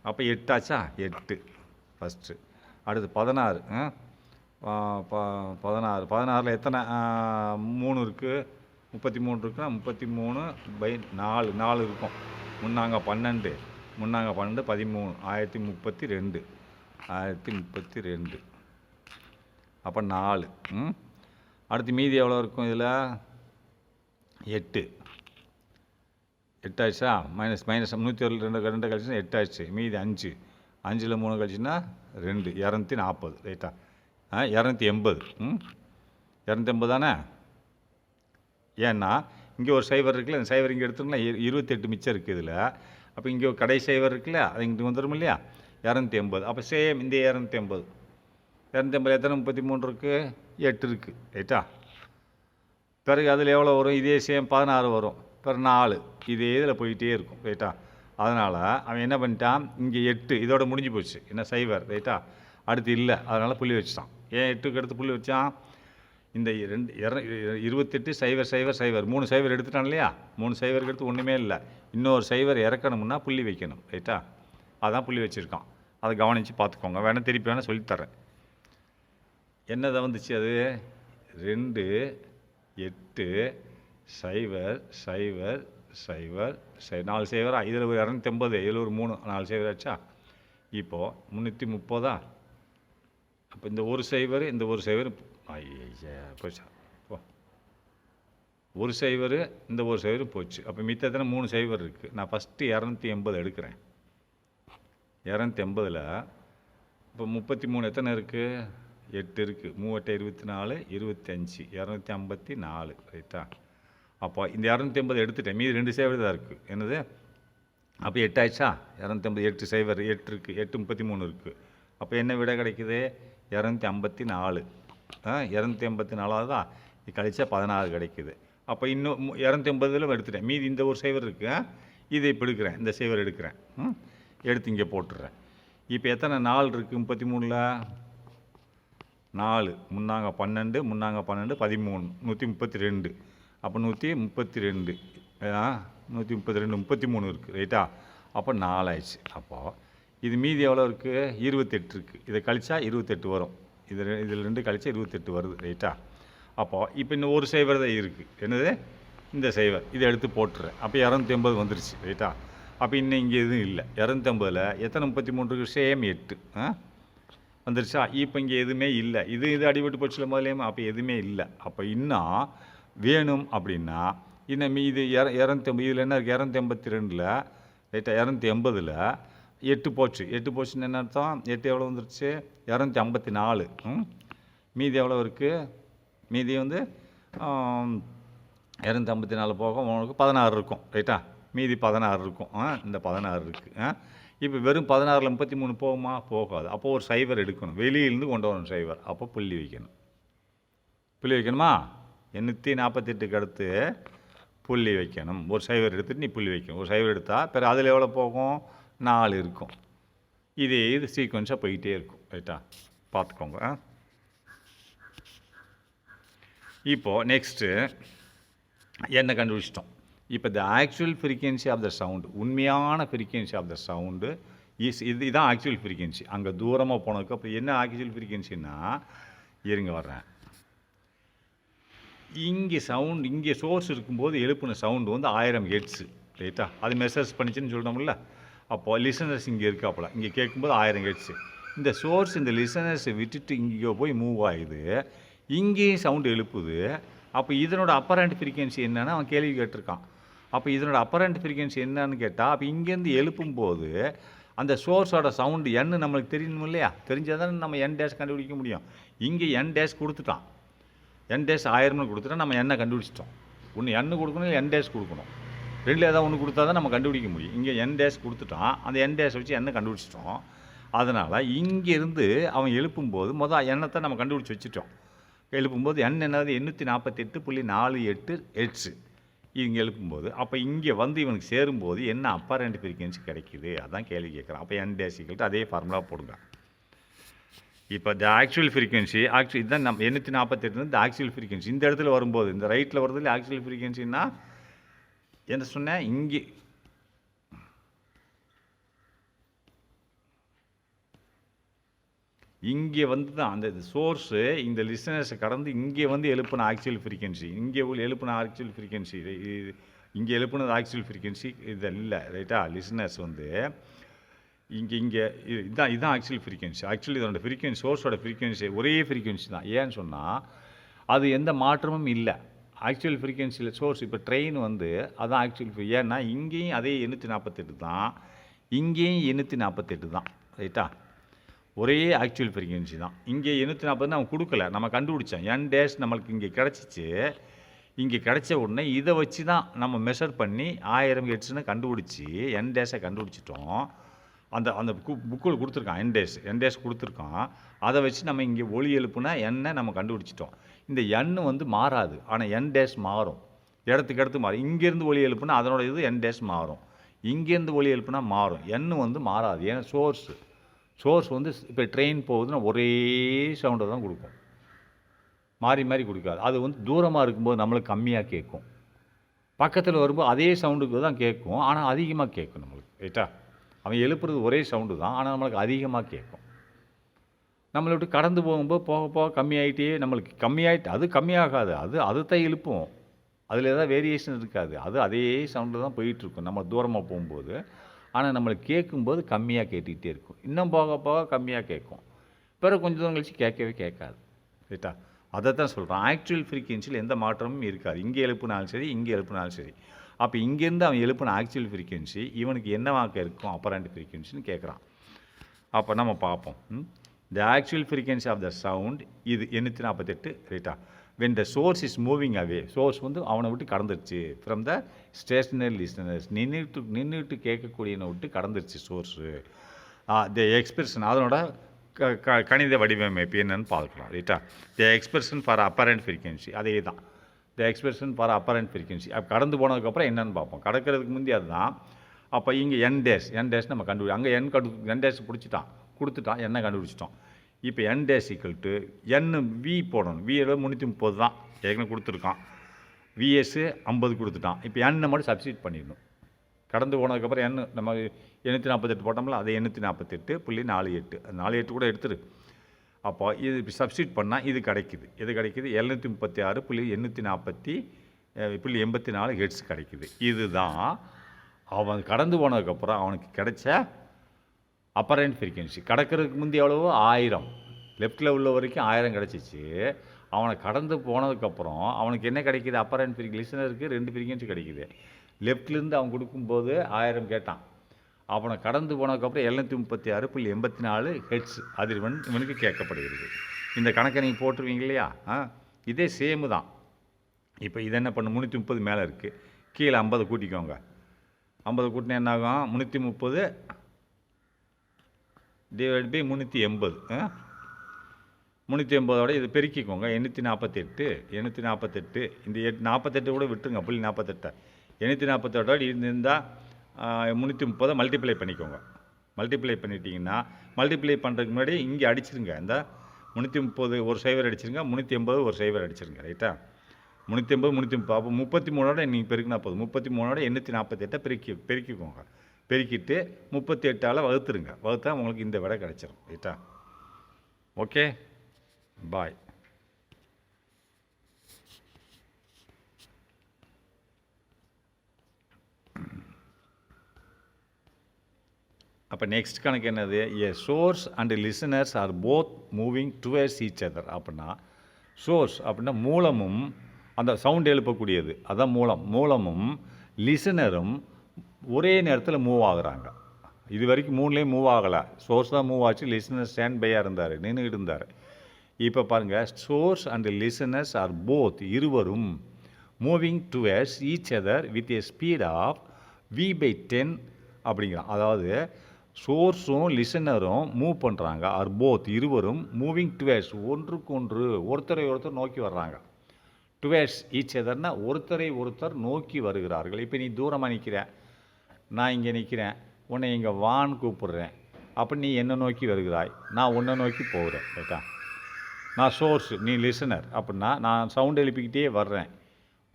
அப்போ 8 ஆச்சா, 8 ஃபஸ்ட்டு. அடுத்து 16. 16 எத்தனை 3 இருக்குது, 33 இருக்குன்னா 33 பை 4 இருக்கும். முன்னாங்க 12 13 1032. அப்போ 4. அடுத்து மீதி எவ்வளோ இருக்கும், இதில் 8 ஆயிடுச்சா. மைனஸ் 102 கழிச்சுன்னா 8 ஆயிடுச்சு. மீதி 5 5ல் 3 கழிச்சுன்னா 2 240 ரைட்டா. 280. 280 தானே. ஏன்னா இங்கே ஒரு 0 இருக்குல்ல, இந்த 0 இங்கே எடுத்தோம்னா 28 மிச்சம் இருக்குது இதில். அப்போ இங்கே ஒரு கடை 0 இருக்குல்ல, அது இங்கிட்டு வந்துடும் இல்லையா, 280. அப்போ சேம் இந்த 280 எத்தனை 33 இருக்குது, 8 இருக்குது ரைட்டா. பிறகு அதில் எவ்வளோ வரும், இதே சேம் 16 வரும். பிறகு 4 இதே இதில் போயிட்டே இருக்கும் ரைட்டா. அதனால் அவன் என்ன பண்ணிட்டான், இங்கே 8 இதோட முடிஞ்சு போச்சு, என்ன 0 ரைட்டா. அடுத்து இல்லை, அதனால் புள்ளி வச்சுட்டான். ஏன் 8க்கு அடுத்து புள்ளி வச்சான், இந்த 28 0 0 0 3 0 எடுத்துட்டான் இல்லையா. 3 0க்கு எடுத்து ஒன்றுமே இல்லை, இன்னொரு 0 இறக்கணும்னா புள்ளி வைக்கணும் ரைட்டா. அதான் புள்ளி வச்சுருக்கான். அதை கவனித்து பார்த்துக்கோங்க, வேணால் திருப்பி வேணால் சொல்லித்தரேன். என்னதை வந்துச்சு அது, 2 8 சைவர் சைவர் சைவர் 4 சைவரா, இதில் ஒரு 250, இதில் ஒரு 3, 4 சைவர் ஆச்சா. இப்போது 330. அப்போ இந்த ஒரு சைவர், இந்த ஒரு சைவர், போச்சா, ஓ, ஒரு சைவர், இந்த ஒரு சைவர் போச்சு. அப்போ மித்தத்தின 3 சைவர் இருக்குது. நான் ஃபஸ்ட்டு 280 எடுக்கிறேன். 280ல் இப்போ 33 எத்தனை இருக்குது? 8 இருக்குது. 3 8 24, 25, 254, ரைட்டா. அப்போ இந்த 280 எடுத்துட்டேன். மீதி 2 சைவர் தான் இருக்குது. என்னது? அப்போ 8 ஆயிடுச்சா? 250, 8 சைவர், 8 இருக்குது, 8 33 இருக்குது. அப்போ என்ன விட கிடைக்குது? 254. 284 தான் கழிச்சா 16 கிடைக்குது. அப்போ இன்னும் 280 எடுத்துட்டேன். மீதி இந்த ஒரு சைவர் இருக்குது. இதை இப்போ எடுக்கிறேன், இந்த சைவர் எடுக்கிறேன். எடுத்து இங்கே போட்டுடுறேன். இப்போ எத்தனை 4 இருக்குது 33ல்? 4 முன்னாங்க 12, முன்னாங்க 12, 13, 132. அப்போ 132, 132, 33 இருக்குது, ரைட்டா. அப்போ 4 ஆயிடுச்சு. அப்போது இது மீதி எவ்வளோ இருக்குது? 28 இருக்குது. இதை கழிச்சா 28 வரும். இதில் 2 கழிச்சா 28 வருது, ரைட்டா. அப்போது இப்போ இன்னும் ஒரு சைவர் தான் இருக்குது. என்னது? இந்த சைவர். இதை எடுத்து போட்டுறேன். அப்போ 280 வந்துருச்சு, ரைட்டா. அப்போ இன்னும் இங்கே எதுவும் இல்லை. 280ல் எத்தனை 33 இருக்குது? சேம் 8 வந்துருச்சா. இப்போ இங்கே எதுவுமே இல்லை. இது அடிபட்டு போச்சுல முதலேயும். அப்போ எதுவுமே இல்லை. அப்போ இன்னும் வேணும் அப்படின்னா இன்னும் மீது 280, இதில் என்ன இருக்குது? 282ல், ரைட்டா. 280ல் 8 போச்சு. 8 போச்சுன்னு என்ன அர்த்தம்? 8 எவ்வளோ வந்துருச்சு? 254. மீதி எவ்வளோ இருக்குது? மீதி வந்து 254 போக உங்களுக்கு 16 இருக்கும், ரைட்டா. மீதி 16 இருக்கும். இந்த 16 இருக்குது. இப்போ வெறும் 16ல் 33 போகுமா? போகாது. அப்போது ஒரு சைவர் எடுக்கணும். வெளியிலேருந்து கொண்டு வரணும் சைவர். அப்போ புள்ளி வைக்கணும். புள்ளி வைக்கணுமா? 848க்கு அடுத்து புள்ளி வைக்கணும். ஒரு சைவர் எடுத்துகிட்டு நீ புள்ளி வைக்கணும். ஒரு சைவர் எடுத்தால் பிறகு அதில் எவ்வளோ போகும்? 4 இருக்கும். இது சீக்வன்ஸாக போயிட்டே இருக்கும், ரைட்டா. பார்த்துக்கோங்க. இப்போது நெக்ஸ்ட்டு என்ன கண்டுபிடிச்சிட்டோம்? இப்போ the actual frequency of the sound, உண்மையான ஃப்ரீக்வன்சி ஆஃப் த சவுண்டு இதுதான் ஆக்சுவல் ஃப்ரீக்வன்சி. அங்கே தூரமாக போனதுக்கு அப்போ என்ன ஆக்சுவல் ஃப்ரீக்வன்சின்னா, இருங்க வர்றேன். இங்கே சோர்ஸ் இருக்கும்போது எழுப்புன சவுண்டு வந்து 1000 ஹெர்ட்ஸு, ரைட்டா. அது மெசர்ஸ் பண்ணிச்சுன்னு சொல்கிறோம்ல. அப்போது லிசனர்ஸ் இங்கே இருக்காப்புல. இங்கே கேட்கும்போது 1000 ஹெர்ட்ஸு. இந்த சோர்ஸ் இந்த லிசனர்ஸை விட்டுட்டு இங்கே போய் மூவ் ஆகுது. இங்கேயும் சவுண்டு எழுப்புது. அப்போ இதனோட அப்பரண்ட் ஃப்ரீக்வன்சி என்னன்னு அவன் கேள்வி கேட்டிருக்கான். அப்போ இதனோட அப்பரண்ட் ஃப்ரீக்வன்சி என்னன்னு கேட்டால், அப்போ இங்கேருந்து எழுப்பும்போது அந்த சோர்ஸோட சவுண்டு என்ன நம்மளுக்கு தெரியணும் இல்லையா? தெரிஞ்சால் தான் நம்ம என் டேஷ் கண்டுபிடிக்க முடியும். இங்கே என் டேஷ் கொடுத்துட்டான். என் டேஷ் 1000 கொடுத்துட்டா நம்ம என்ன கண்டுபிடிச்சிட்டோம். ஒன்று எண்ணு கொடுக்கணும், இல்லை என் டேஷ் கொடுக்கணும். ரெண்டில் ஏதாவது ஒன்று கொடுத்தா தான் நம்ம கண்டுபிடிக்க முடியும். இங்கே என் டேஷ் கொடுத்துட்டான். அந்த என் டேஷ் வச்சு என்ன கண்டுபிடிச்சிட்டோம். அதனால் இங்கேருந்து அவன் எழுப்பும்போது எண்ணத்தை நம்ம கண்டுபிடிச்சி வச்சுட்டோம். எழுப்பும்போது என்னது? 848.48 ஹெர்ட்ஸு இங்கே எழுப்பும்போது. அப்போ இங்கே வந்து இவனுக்கு சேரும்போது என்ன அப்பரண்ட் ஃப்ரீக்வன்சி கிடைக்குது? அதான் கேள்வி கேட்குறான். அப்போ என் டேஷ் ஈக்குவல் அதே ஃபார்முலா போடுங்க. இப்போ த ஆக்சுவல் ஃப்ரீக்வன்சி இதுதான் நம்ம 848 இந்த ஆக்சுவல் ஃப்ரீக்வன்சி. இந்த இடத்துல வரும்போது இந்த ரைட்டில் வருதுல ஆக்சுவல் ஃப்ரீக்வன்சின்னா என்ன சொன்னேன்? இங்கே வந்து தான் அந்த சோர்ஸு இந்த லிசனர்ஸை கடந்து இங்கே வந்து எழுப்பின ஆக்சுவல் ஃப்ரீக்வன்சி. இங்கே எழுப்பின ஆக்சுவல் ஃப்ரீக்வன்சி இங்கே எழுப்பினது ஆக்சுவல் ஃப்ரீக்வன்சி இது இல்லை, ரைட்டா. லிசனர்ஸ் வந்து இங்கே இதுதான் ஆக்சுவல் ஃப்ரீக்வன்சி. ஆக்சுவலி இதோட ஃப்ரீக்வன்சி சோர்ஸோட ஃப்ரீக்வன்சி ஒரே ஃப்ரீக்வன்சி தான். ஏன்னு சொன்னால் அது எந்த மாற்றமும் இல்லை. ஆக்சுவல் ஃப்ரீக்வன்சியில் சோர்ஸ் இப்போ ட்ரெயின் வந்து அதான் ஆக்சுவல் ஏன்னா இங்கேயும் அதே 848 தான், இங்கேயும் 848 தான், ரைட்டா. ஒரே ஆக்சுவல் ஃப்ரீக்வன்சி தான். இங்கே 840 அவன் கொடுக்கல, நம்ம கண்டுபிடிச்சோம். என் டேஷ் நம்மளுக்கு இங்கே கிடச்சிச்சு. இங்கே கிடச்ச உடனே இதை வச்சு தான் நம்ம மெஷர் பண்ணி 1000 ஹெர்ட்ஸ்னு கண்டுபிடிச்சி என் டேஷை கண்டுபிடிச்சிட்டோம். அந்த புக்கில் கொடுத்துருக்கான். என் டேஷ் கொடுத்துருக்கான். அதை வச்சு நம்ம இங்கே ஒளி எழுப்புனா எண்ணை நம்ம கண்டுபிடிச்சிட்டோம். இந்த எண்ணு வந்து மாறாது, ஆனால் என் டேஷ் மாறும். இடத்துக்கு இடத்து மாறும். இங்கேருந்து ஒளி எழுப்புனா அதனோட இது என் டேஷ் மாறும். இங்கேருந்து ஒளி எழுப்புனா மாறும். எண்ணு வந்து மாறாது. ஏன்னா சோர்ஸ் வந்து இப்போ ட்ரெயின் போகுதுன்னா ஒரே சவுண்டை தான் கொடுக்கும், மாறி மாறி கொடுக்காது. அது வந்து தூரமாக இருக்கும்போது நம்மளுக்கு கம்மியாக கேட்கும். பக்கத்தில் வரும்போது அதே சவுண்டுக்கு தான் கேட்கும், ஆனால் அதிகமாக கேட்கும் நம்மளுக்கு, ரைட்டா. அவன் எழுப்புறது ஒரே சவுண்டு தான், ஆனால் நம்மளுக்கு அதிகமாக கேட்கும். நம்மளை விட்டு கடந்து போகும்போது போக போக கம்மியாகிட்டே நம்மளுக்கு கம்மியாகிட்டு அது கம்மியாகாது, அது தான் எழுப்பும். அதில் ஏதாவது வேரியேஷன் இருக்காது. அது அதே சவுண்டில் தான் போயிட்டுருக்கும் நம்ம தூரமாக போகும்போது. ஆனால் நம்மளுக்கு கேட்கும்போது கம்மியாக கேட்டுக்கிட்டே இருக்கும். இன்னும் போக போக கம்மியாக கேட்கும். பிறகு கொஞ்சம் தூரம் கழிச்சு கேட்கவே கேட்காது. ரைட்டா? அதை தான் சொல்கிறான். ஆக்சுவல் ஃப்ரீக்வன்சியில் எந்த மாற்றமும் இருக்காது. இங்கே எழுப்புனாலும் சரி, இங்கே எழுப்புனாலும் சரி. அப்போ இங்கேருந்து அவன் எழுப்பின ஆக்சுவல் ஃப்ரீக்வன்சி இவனுக்கு என்னவாக இருக்கும் அப்பரண்ட் ஃப்ரீக்வன்சின்னு கேட்குறான். அப்போ நம்ம பார்ப்போம். The actual frequency of the sound இது 848. ரைட்டா? when the source is moving away, source வந்து அவனை விட்டு கடந்துருச்சு ஃப்ரம் த ஸ்டேஷனரி லிஸ்னர்ஸ், நின்றுட்டு கேட்கக்கூடியனை விட்டு கடந்துருச்சு சோர்ஸு. த எக்ஸ்பிரஷன் அதனோட கணித வடிவமைப்பு என்னன்னு பார்க்கலாம். ரைட்டா? த எக்ஸ்பிரஷன் ஃபார் அப்பரண்ட் ஃப்ரீக்வன்சி அதே தான். த எக்ஸ்பிரஷன் ஃபார் அப்பரண்ட் ஃப்ரீக்வன்சி அப்போ கடந்து போனதுக்கப்புறம் என்னென்னு பார்ப்போம். கடக்கிறதுக்கு முந்தி அதுதான். அப்போ இங்கே என் டேஷ் நம்ம அங்கே என் டேஷ் கொடுத்துட்டான் என்ன கண்டுபிடிச்சிட்டோம். இப்போ N dash equal to N V போடணும். வி 330 தான் ஏற்கனவே கொடுத்துருக்கான். விஎஸ்ஸு 50 கொடுத்துட்டான். இப்போ எண்ணை மட்டும் சப்ஸ்டியூட் பண்ணிடணும். கடந்து போனதுக்கப்புறம் என் நம்ம 848 போட்டோம்ல, அது 848.48 48 கூட எடுத்துரு. அப்போ இது சப்ஸ்டியூட் பண்ணால் இது கிடைக்குது. எது கிடைக்குது? 736.840.84 ஹெர்ட்ஸ் கிடைக்குது. இதுதான் அவன் கடந்து போனதுக்கப்புறம் அவனுக்கு கிடைச்ச அப்பரண்ட் ஃப்ரீக்வன்சி. கடக்கிறதுக்கு முந்தைய எவ்வளவோ 1000, லெஃப்ட்டில் உள்ள வரைக்கும் 1000 கிடச்சிச்சு. அவனை கடந்து போனதுக்கப்புறம் அவனுக்கு என்ன கிடைக்கிது? Apparent frequency. லிசனருக்கு 2 ஃப்ரீக்வன்சி கிடைக்கிது. லெஃப்ட்லேருந்து அவன் கொடுக்கும்போது 1000 கேட்டான். அவனை கடந்து போனதுக்கப்புறம் 736.84 ஹெர்ட்ஸ் அதிர்வெண் இவனுக்கு கேட்கப்படுகிறது. இந்த கணக்கை நீங்கள் போட்டுருவீங்க இல்லையா? இதே சேமு தான். இப்போ இதை என்ன பண்ணு? 330 மேலே இருக்குது, கீழே 50 கூட்டிக்கோங்க. 50 கூட்டினா என்ன ஆகும்? 330 டிவைட் பை 380. 380ஓட இது பெருக்கிக்கோங்க. 848 இந்த 48 கூட விட்டுருங்க. 48 848 இருந்தால் 330 மல்டிப்ளை பண்ணிக்கோங்க. மல்டிப்ளை பண்ணிட்டீங்கன்னா மல்டிப்ளை பண்ணுறதுக்கு முன்னாடி இங்கே அடிச்சிருங்க. இந்த 330 ஒரு சைவர் அடிச்சிருங்க, 380 ஒரு சைவர் அடிச்சிருங்க. ரைட்டா? 380 அப்போ 33ஓட நீங்கள் பெருக்கினா போதும். 33ஓட 848 பெருக்கிக்கோங்க. பெருக்கிட்டு 38ஆல் வகுத்துருங்க. வகுத்தா உங்களுக்கு இந்த விடை கிடச்சிரும். ரைட்டா? Okay, bye. அப்போ நெக்ஸ்ட் கணக்கு என்னது? A source and listeners are both moving towards each other. அப்படின்னா சோர்ஸ் அப்படின்னா மூலமும் அந்த சவுண்ட் எழுப்பக்கூடியது, அதான் மூலமும் லிசனரும் ஒரே நேரத்தில் மூவ் ஆகுறாங்க. இது வரைக்கும் மூணுலேயும் மூவ் ஆகலை. சோர்ஸ் தான் மூவ் ஆச்சு, லிசனர் ஸ்டாண்ட் பையாக இருந்தார், நின்றுக்கிட்டு இருந்தார். இப்போ பாருங்கள், source and listeners are both இருவரும் moving towards each other with a speed of v/10 அப்படிங்கிறான். அதாவது சோர்ஸும் லிசனரும் மூவ் பண்ணுறாங்க. ஆர் போத் இருவரும் மூவிங் டுவர்ட்ஸ் ஒருத்தரை ஒருத்தர் நோக்கி வர்றாங்க. டுவர்ட்ஸ் ஈச் அதர்னா ஒருத்தரை ஒருத்தர் நோக்கி வருகிறார்கள். இப்போ நீ தூரமாக நிற்கிற, நான் இங்கே நிற்கிறேன், உன்னை இங்கே வான்னு கூப்பிடுறேன். அப்போ நீ என்னை நோக்கி வருகிறாய், நான் உன்னை நோக்கி போகிறேன். ரைட்டா? நான் சோர்ஸ், நீ லிசனர். அப்படின்னா நான் சவுண்ட் எழுப்பிக்கிட்டே வர்றேன்,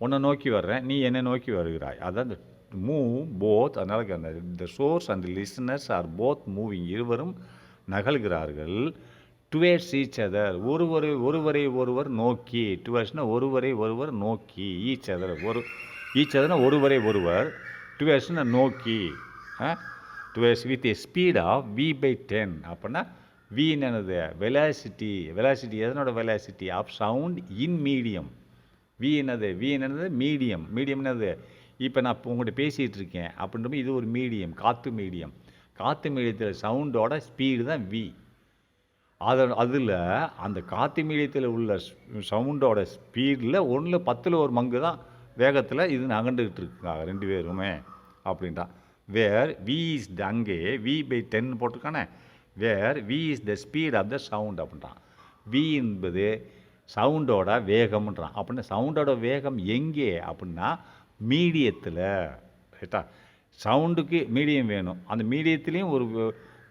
உன்னை நோக்கி வர்றேன், நீ என்னை நோக்கி வருகிறாய். அதான் இந்த மூவ் போத். அதனால் the source and listeners are both moving இருவரும் நகல்கிறார்கள். டுவேர்ட்ஸ் ஈச் அதர் ஒருவரை ஒருவர் நோக்கி. டுவேர்ட்ஸ்னால் ஒருவர் நோக்கி. ஈச் அதர் ஈச் அதர்னா ஒருவர். டுவேர்ட்ஸ்னால் நோக்கி. Towards with a speed of v/10. அப்படின்னா v என்னது? வெலாசிட்டி எதனோட velocity? Of sound in medium. v என்னது? மீடியம் என்னது? இப்போ நான் உங்கள்கிட்ட பேசிகிட்டு இருக்கேன் அப்படின்றப்ப இது ஒரு மீடியம், காற்று மீடியத்தில் சவுண்டோட ஸ்பீடு தான் v. அதில் அந்த காற்று மீடியத்தில் உள்ள சவுண்டோட ஸ்பீடில் 10ல் 1 மங்கு தான் வேகத்தில் இது நகண்டுக்கிட்டு இருக்குங்க 2 பேருமே அப்படின்ட்டான். வேர் v இஸ் அங்கே v/10 போட்டிருக்கானே, where v is the speed of the sound அப்படின்றான். v என்பது சவுண்டோட வேகம்ன்றான். அப்படின்னா சவுண்டோட வேகம் எங்கே அப்படின்னா மீடியத்தில். ரைட்டா? சவுண்டுக்கு மீடியம் வேணும். அந்த மீடியத்துலேயும்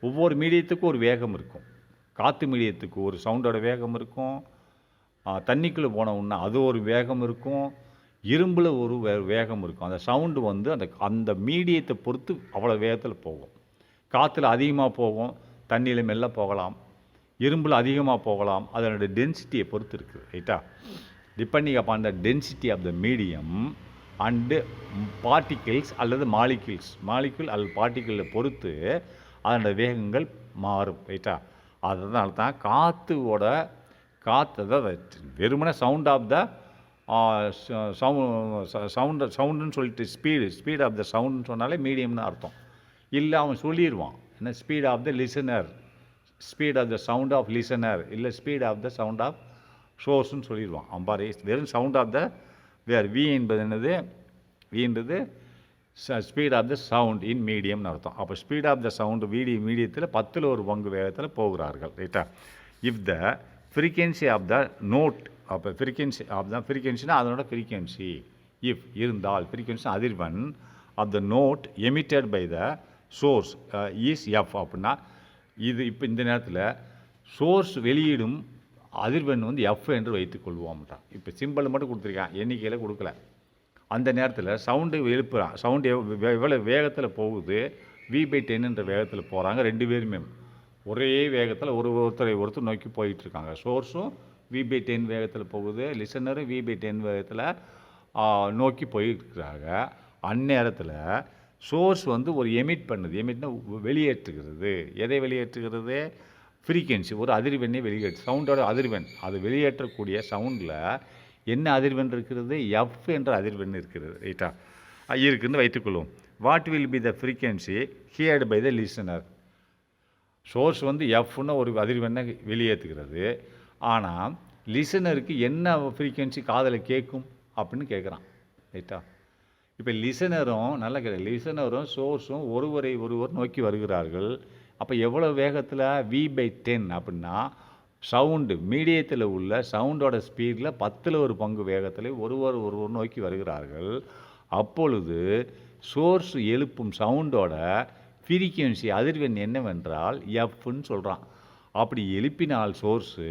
ஒவ்வொரு மீடியத்துக்கும் ஒரு வேகம் இருக்கும். காற்று மீடியத்துக்கு ஒரு சவுண்டோட வேகம் இருக்கும். தண்ணிக்குள்ளே போனோம்னா அது ஒரு வேகம் இருக்கும். இரும்பில் ஒரு வேகம் இருக்கும். அந்த சவுண்டு வந்து அந்த மீடியத்தை பொறுத்து அவ்வளோ வேகத்தில் போகும். காற்றுல அதிகமாக போகும், தண்ணியில் மெல்ல போகலாம், இரும்பில் அதிகமாக போகலாம். அதனுடைய டென்சிட்டியை பொறுத்து இருக்குது. ரைட்டா? Depending upon the density of the medium and particles அல்லது மாலிக்யூல் அல்லது பார்ட்டிக்கிளை பொறுத்து அதனோட வேகங்கள் மாறும். ரைட்டா? அதனால தான் காற்றுவோட அதாவது வெறுமனே சவுண்ட் ஆஃப் த சவுண்டுன்னு சொல்லிட்டு ஸ்பீட் ஆஃப் த சவுண்டுன்னு சொன்னாலே மீடியம்னு அர்த்தம். இல்லை அவன் சொல்லிடுவான் என்ன, speed of the listener, speed of the sound of listener, இல்லை speed of the sound of ஷோர்ஸ்ன்னு சொல்லிடுவான். அவன் பாரு வெறும் sound of the where V என்பது என்னது, வின்றது speed of the sound in மீடியம்னு அர்த்தம். அப்போ ஸ்பீட் ஆஃப் த சவுண்டு மீடியத்தில் 10 வேகத்தில் போகிறார்கள். ரைட்டா? If the frequency of the note, அப்போ ஃப்ரீக்வன்சினா அதனோட ஃப்ரீக்வன்சி, இஃப் இருந்தால் ஃப்ரீக்வன்சி அதிர்வெண் of the note emitted by the source is F அப்படின்னா இது இப்போ இந்த நேரத்தில் சோர்ஸ் வெளியிடும் அதிர்வெண் வந்து எஃப் என்று வைத்துக்கொள்வோம்ட்டான். இப்போ சிம்பிள் மட்டும் கொடுத்துருக்கான், எண்ணிக்கையில் கொடுக்கல. அந்த நேரத்தில் சவுண்டு எழுப்புறான். சவுண்டு எவ்வளோ வேகத்தில் போகுது, V/10 என்ற வேகத்தில் போகிறாங்க. 2 பேருமே ஒரே வேகத்தில் ஒருத்தர் நோக்கி போயிட்டுருக்காங்க. சோர்ஸும் V/10 வேகத்தில் போகுது, லிசனரும் V/10 வேகத்தில் நோக்கி போயிருக்கிறாங்க. அந்நேரத்தில் சோர்ஸ் வந்து ஒரு எமிட்னா வெளியேற்றுகிறது. எதை வெளியேற்றுகிறது? ஃப்ரீக்வன்சி, ஒரு அதிர்வெண்ணை வெளியேற்று, சவுண்டோட அதிர்வெண். அது வெளியேற்றக்கூடிய சவுண்டில் என்ன அதிர்வெண் இருக்கிறது? எஃப் என்ற அதிர்வெண் இருக்கிறது. ரைட்டா? இருக்குன்னு வைத்துக்கொள்வோம். What will be the frequency heard by the listener? Source வந்து எஃப்னு ஒரு அதிர்வெண்ணை வெளியேற்றுகிறது. ஆனால் லிசனருக்கு என்ன ஃப்ரீக்வன்சி காதில் கேட்கும் அப்படின்னு கேட்குறான். ரைட்டா? இப்போ லிசனரும் லிசனரும் சோர்ஸும் ஒருவர் நோக்கி வருகிறார்கள். அப்போ எவ்வளோ வேகத்தில்? V/10 அப்படின்னா சவுண்டு மீடியத்தில் உள்ள சவுண்டோட ஸ்பீடில் 10 வேகத்தில் ஒருவர் நோக்கி வருகிறார்கள். அப்பொழுது சோர்ஸ் எழுப்பும் சவுண்டோட ஃப்ரீக்வன்சி அதிர்வெண் என்னவென்றால் எஃப்னு சொல்கிறான். அப்படி எழுப்பினால் சோர்ஸு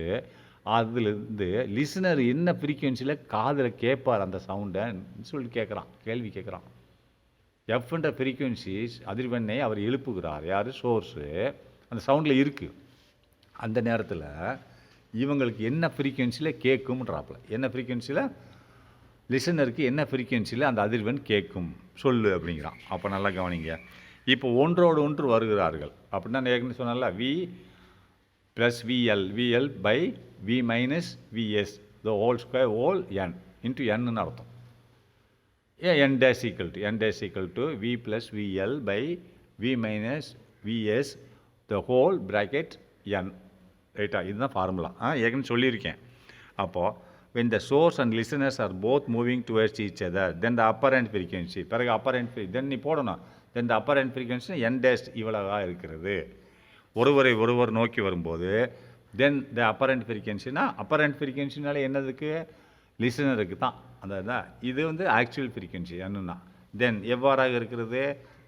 அதுலேருந்து லிசனர் என்ன ஃப்ரீக்வன்சியில் காதில் கேட்பார் அந்த சவுண்டைன்னு சொல்லி கேள்வி கேட்குறான். எஃப்ன்ற ஃப்ரீக்வன்சிஸ் அதிர்வெண்ணை அவர் எழுப்புகிறார். யார்? சோர்ஸு. அந்த சவுண்டில் இருக்குது. அந்த நேரத்தில் இவங்களுக்கு என்ன ஃப்ரீக்வன்சியில் கேட்கும்ன்றாப்புல. என்ன ஃப்ரீக்வன்சியில் லிசனருக்கு என்ன ஃப்ரீக்வன்சியில் அந்த அதிர்வெண் கேட்கும் சொல்லு அப்படிங்கிறான். அப்போ நல்லா கவனிங்க. இப்போ ஒன்றோடு ஒன்று வருகிறார்கள் அப்படின்னா நான் ஏற்கனவே சொன்னால V + VL by V - VS the whole square whole n into n அர்த்தம். n dash equal to V plus VL by V minus VS the whole bracket n. ரைட்டா? இதுதான் ஃபார்முலா. ஏற்கனவே சொல்லியிருக்கேன். அப்போது when the source and listeners are both moving towards each other then the apparent frequency, பிறகு apparent then நீ போடணும், then the apparent frequency n dash இவ்வளவா இருக்கிறது. ஒருவர் நோக்கி வரும்போது தென் த அப்பரண்ட் ஃப்ரீக்வன்சினா, அப்பரண்ட் ஃப்ரீக்வன்சினால என்னதுக்கு? லிசனருக்கு தான். அந்த இது வந்து ஆக்சுவல் ஃப்ரீக்வன்சி என்னன்னா தென் எவ்வாறாக இருக்கிறது?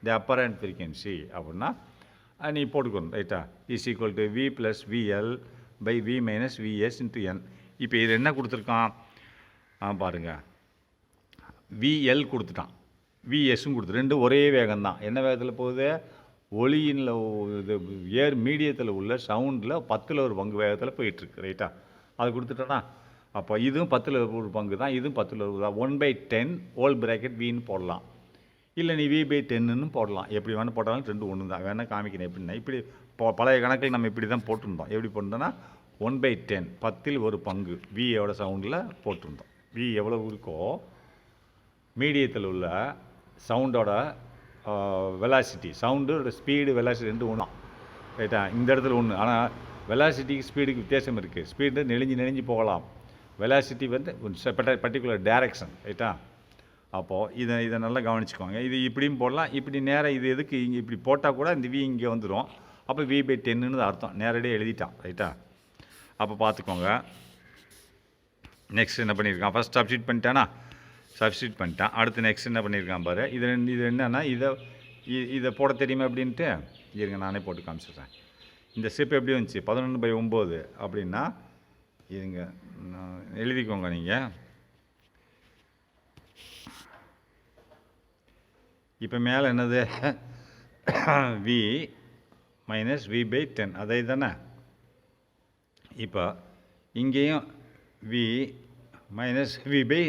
த அப்பரண்ட் ஃப்ரீக்வன்சி அப்படின்னா நீ போட்டுக்கணும். ரைட்டா? Is equal to V + VL by V minus VS into n. இப்போ இது என்ன கொடுத்துருக்கான் பாருங்கள், VL கொடுத்துட்டான், VSும் கொடுத்து, ரெண்டும் ஒரே வேகம் தான். என்ன வேகத்தில் போகுது? ஒளியில் இது ஏர் மீடியத்தில் உள்ள சவுண்டில் 10 வேகத்தில் போயிட்டுருக்கு. ரைட்டா? அது கொடுத்துட்டோன்னா அப்போ இதுவும் 10 தான், இதுவும் 10 தான். 1/10 ஹோல் பிராக்கெட் வின்னு போடலாம், இல்லை நீ V/10ன்னு போடலாம். எப்படி வேணால் போட்டாலும் ரெண்டு ஒன்று தான். வேணால் காமிக்கிறேன் எப்படின்னா, இப்படி பழைய கணக்கில் நம்ம இப்படி தான் போட்டிருந்தோம். எப்படி போட்டிருந்தோன்னா 1/10 10 வியோட சவுண்டில் போட்டிருந்தோம். வி எவ்வளோ இருக்கோ மீடியத்தில் உள்ள சவுண்டோட வெலாசிட்டி, சவுண்டோட ஸ்பீடு வெலாசிட்டி ரெண்டு ஒன்று தான். ரைட்டா? இந்த இடத்துல ஒன்று. ஆனால் வெலாசிட்டிக்கு ஸ்பீடுக்கு வித்தியாசம் இருக்குது. ஸ்பீடு நெளிஞ்சு போகலாம், வெலாசிட்டி வந்து பர்டிகுலர் டைரக்ஷன். ரைட்டா? அப்போது இதை நல்லா கவனிச்சுக்கோங்க. இது இப்படியும் போடலாம், இப்படி நேராக இது எதுக்கு இங்கே இப்படி போட்டால் கூட இந்த வி இங்கே வந்துடும். அப்போ V/10ன்னு அர்த்தம், நேரடியாக எழுதிட்டான். ரைட்டா? அப்போ பார்த்துக்கோங்க. நெக்ஸ்ட் என்ன பண்ணியிருக்கான்? ஃபஸ்ட் சப்ஸ்டியூட் பண்ணிட்டான். அடுத்து நெக்ஸ்ட் என்ன பண்ணியிருக்கான் பாரு. இது என்னன்னா இதை போட தெரியுமா அப்படின்ட்டு இருங்க, நானே போட்டு காமிச்சிடுறேன். இந்த ஸ்டெப் எப்படி வந்துச்சு? 11/9 அப்படின்னா இருங்க எழுதிக்கோங்க நீங்கள். இப்போ மேலே என்னது? V - V/10 அதே தானே. இப்போ இங்கேயும் V மைனஸ் வி பை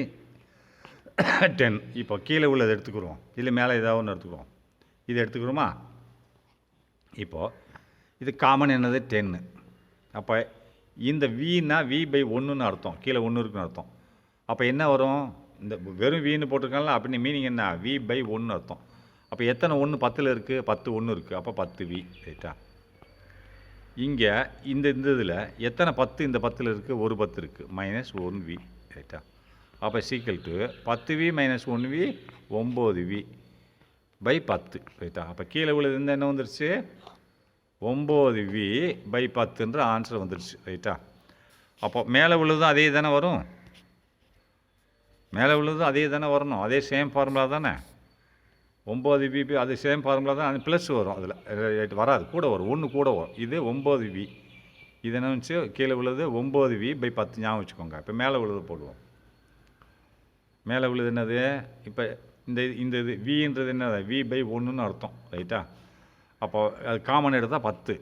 10. இப்போ கீழே உள்ளதை எடுத்துக்கிறோம், இல்லை மேலே ஏதாவது ஒன்று எடுத்துக்கிறோம். இது எடுத்துக்கிறோமா? இப்போது இது காமன் என்னது 10. அப்போ இந்த வின்னா வி பை 1ன்னு அர்த்தம், கீழே 1 இருக்குன்னு அர்த்தம். அப்போ என்ன வரும்? இந்த வெறும் வின்னு போட்டிருக்காங்களா, அப்படின்னு மீனிங் என்ன? வி பை 1 அர்த்தம். அப்போ எத்தனை 1 10ல் இருக்குது? 10 1 இருக்குது. அப்போ 10 வி. ரைட்டா? இங்கே இந்த இதில் எத்தனை 10 இந்த 10ல் இருக்குது? ஒரு 10 இருக்குது, மைனஸ் 1 வி. ரைட்டா? அப்போ சீக்கிரம் to 10 V minus 1 V 9 V by 10. ரைட்டா? அப்போ கீழே உள்ளது என்ன வந்துருச்சு? 9 வி பை 10ன்ற ஆன்சர் வந்துருச்சு. ரைட்டா? அப்போ மேலே உள்ளதும் அதே தானே வரும், மேலே உள்ளதும் அதே தானே வரணும், அதே சேம் ஃபார்முலா தானே. 9 வி அது சேம் ஃபார்முலா தான், அது ப்ளஸ் வரும், அதில் வராது, கூட வரும், 1 கூட வரும். இது 9 வி, இது என்ன வந்துச்சு? கீழே உள்ளது 9 வி பை 10 ஞாபகம் வச்சுக்கோங்க. இப்போ மேலே உள்ளது போடுவோம். மேலே உள்ளது என்னது? இப்போ இந்த இந்த இது வின்றது என்னது? வி பை 1ன்னு அர்த்தம். ரைட்டா? அப்போ அது காமன் எடுத்தால் 10.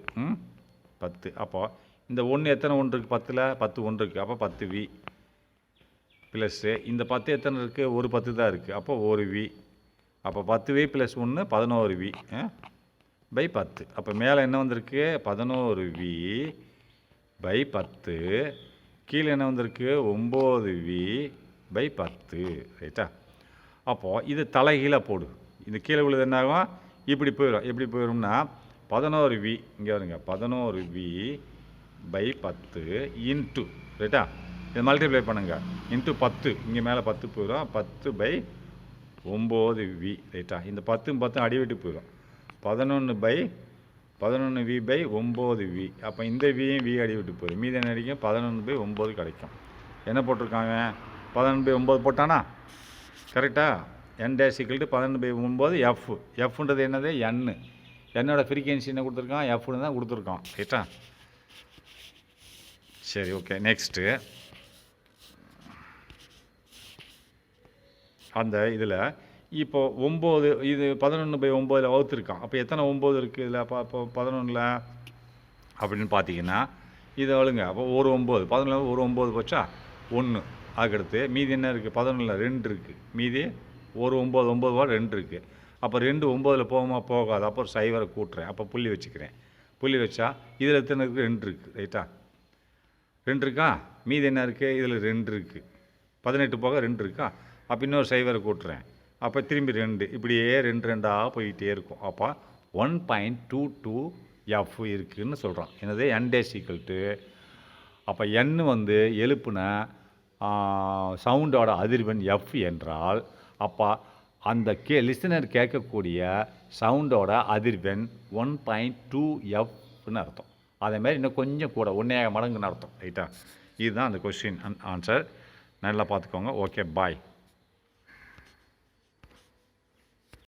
10. அப்போது இந்த 1 எத்தனை 1 இருக்குது? 10ல் 10 1 இருக்குது. அப்போ 10 வி ப்ளஸ்ஸு இந்த 10 எத்தனை இருக்குது? ஒரு 10 தான் இருக்குது. அப்போ 1 வி. அப்போ 10 வி ப்ளஸ் 1 11 வி பை 10. அப்போ மேலே என்ன வந்திருக்கு? 11 வி பை 10. கீழே என்ன வந்திருக்கு? 9 வி பை 10. ரைட்டா? அப்போது இது தலைகீழாக போடு. இந்த கீழே உள்ளது என்ன ஆகும்? இப்படி போயிடும். எப்படி போயிடும்னா 11 வி, இங்கே வருங்க, 11 வி பை 10 இன்ட்டு, ரைட்டா, இதை மல்டிப்ளை பண்ணுங்க, இன்ட்டு 10, இங்கே மேலே 10 போயிடும், 10 பை 9 வி. ரைட்டா? இந்த 10 10 அடிவிட்டு போயிடும், 11 பை 11 வி பை 9 வி. அப்போ இந்த வியும் வி அடிவிட்டு போயிடும், மீது என்ன கிடைக்கும்? 11 பை 9 கிடைக்கும். என்ன போட்டிருக்காங்க? 11 பை 9 போட்டானா? கரெக்டாக? n dash equal to 11 by 9 F. எஃப்ன்றது என்னது? என்னு. என்னோட ஃப்ரீக்வன்சி என்ன கொடுத்துருக்கான்? எஃப்னு தான் கொடுத்துருக்கான். ரைட்டா? சரி, ஓகே. நெக்ஸ்ட்டு அந்த இதில் இப்போது 9, இது 11 பை 9ல் வகுத்துருக்கான். அப்போ எத்தனை 9 இருக்குது இதில்? அப்போ 11ல் அப்படின்னு பார்த்தீங்கன்னா இது அவளுங்க. அப்போ ஒரு 9, 11 ஒரு 9 போச்சா? 1. அதுக்கடுத்து மீதி என்ன இருக்குது? 11ல் 2 இருக்குது. மீதி ஒரு 9 9 2 இருக்குது. அப்போ 2 9ல் போகுமா? போகாது. அப்போ ஒரு சைவரை கூட்டுறேன், அப்போ புள்ளி வச்சுக்கிறேன். புள்ளி வச்சா இதில் எத்தனை இருக்குது? 2 இருக்குது. ரைட்டா? 2 இருக்கா? மீதி என்ன இருக்குது? இதில் 2 இருக்குது. 18 போக 2 இருக்கா? அப்போ இன்னொரு சைவரை கூட்டுறேன், அப்போ திரும்பி 2. இப்படியே 2 2ஆக போயிட்டே இருக்கும். அப்போ 1.22 எஃப் இருக்குதுன்னு சொல்கிறான். என்னது? n டேஷ் ஈக்குவல் டு, அப்போ n வந்து எழுப்புன சவுண்டோட அதிர்வெண் எஃப் என்றால், அப்போ அந்த லிசனர் கேட்கக்கூடிய சவுண்டோட அதிர்வெண் 1.2 எஃப்னு அர்த்தம். அதேமாதிரி இன்னும் கொஞ்சம் கூட 1.5 மடங்குன்னு அர்த்தம். ரைட்டா? இதுதான் அந்த கொஸ்டின் ஆன்சர். நல்லா பார்த்துக்கோங்க. ஓகே, பாய்.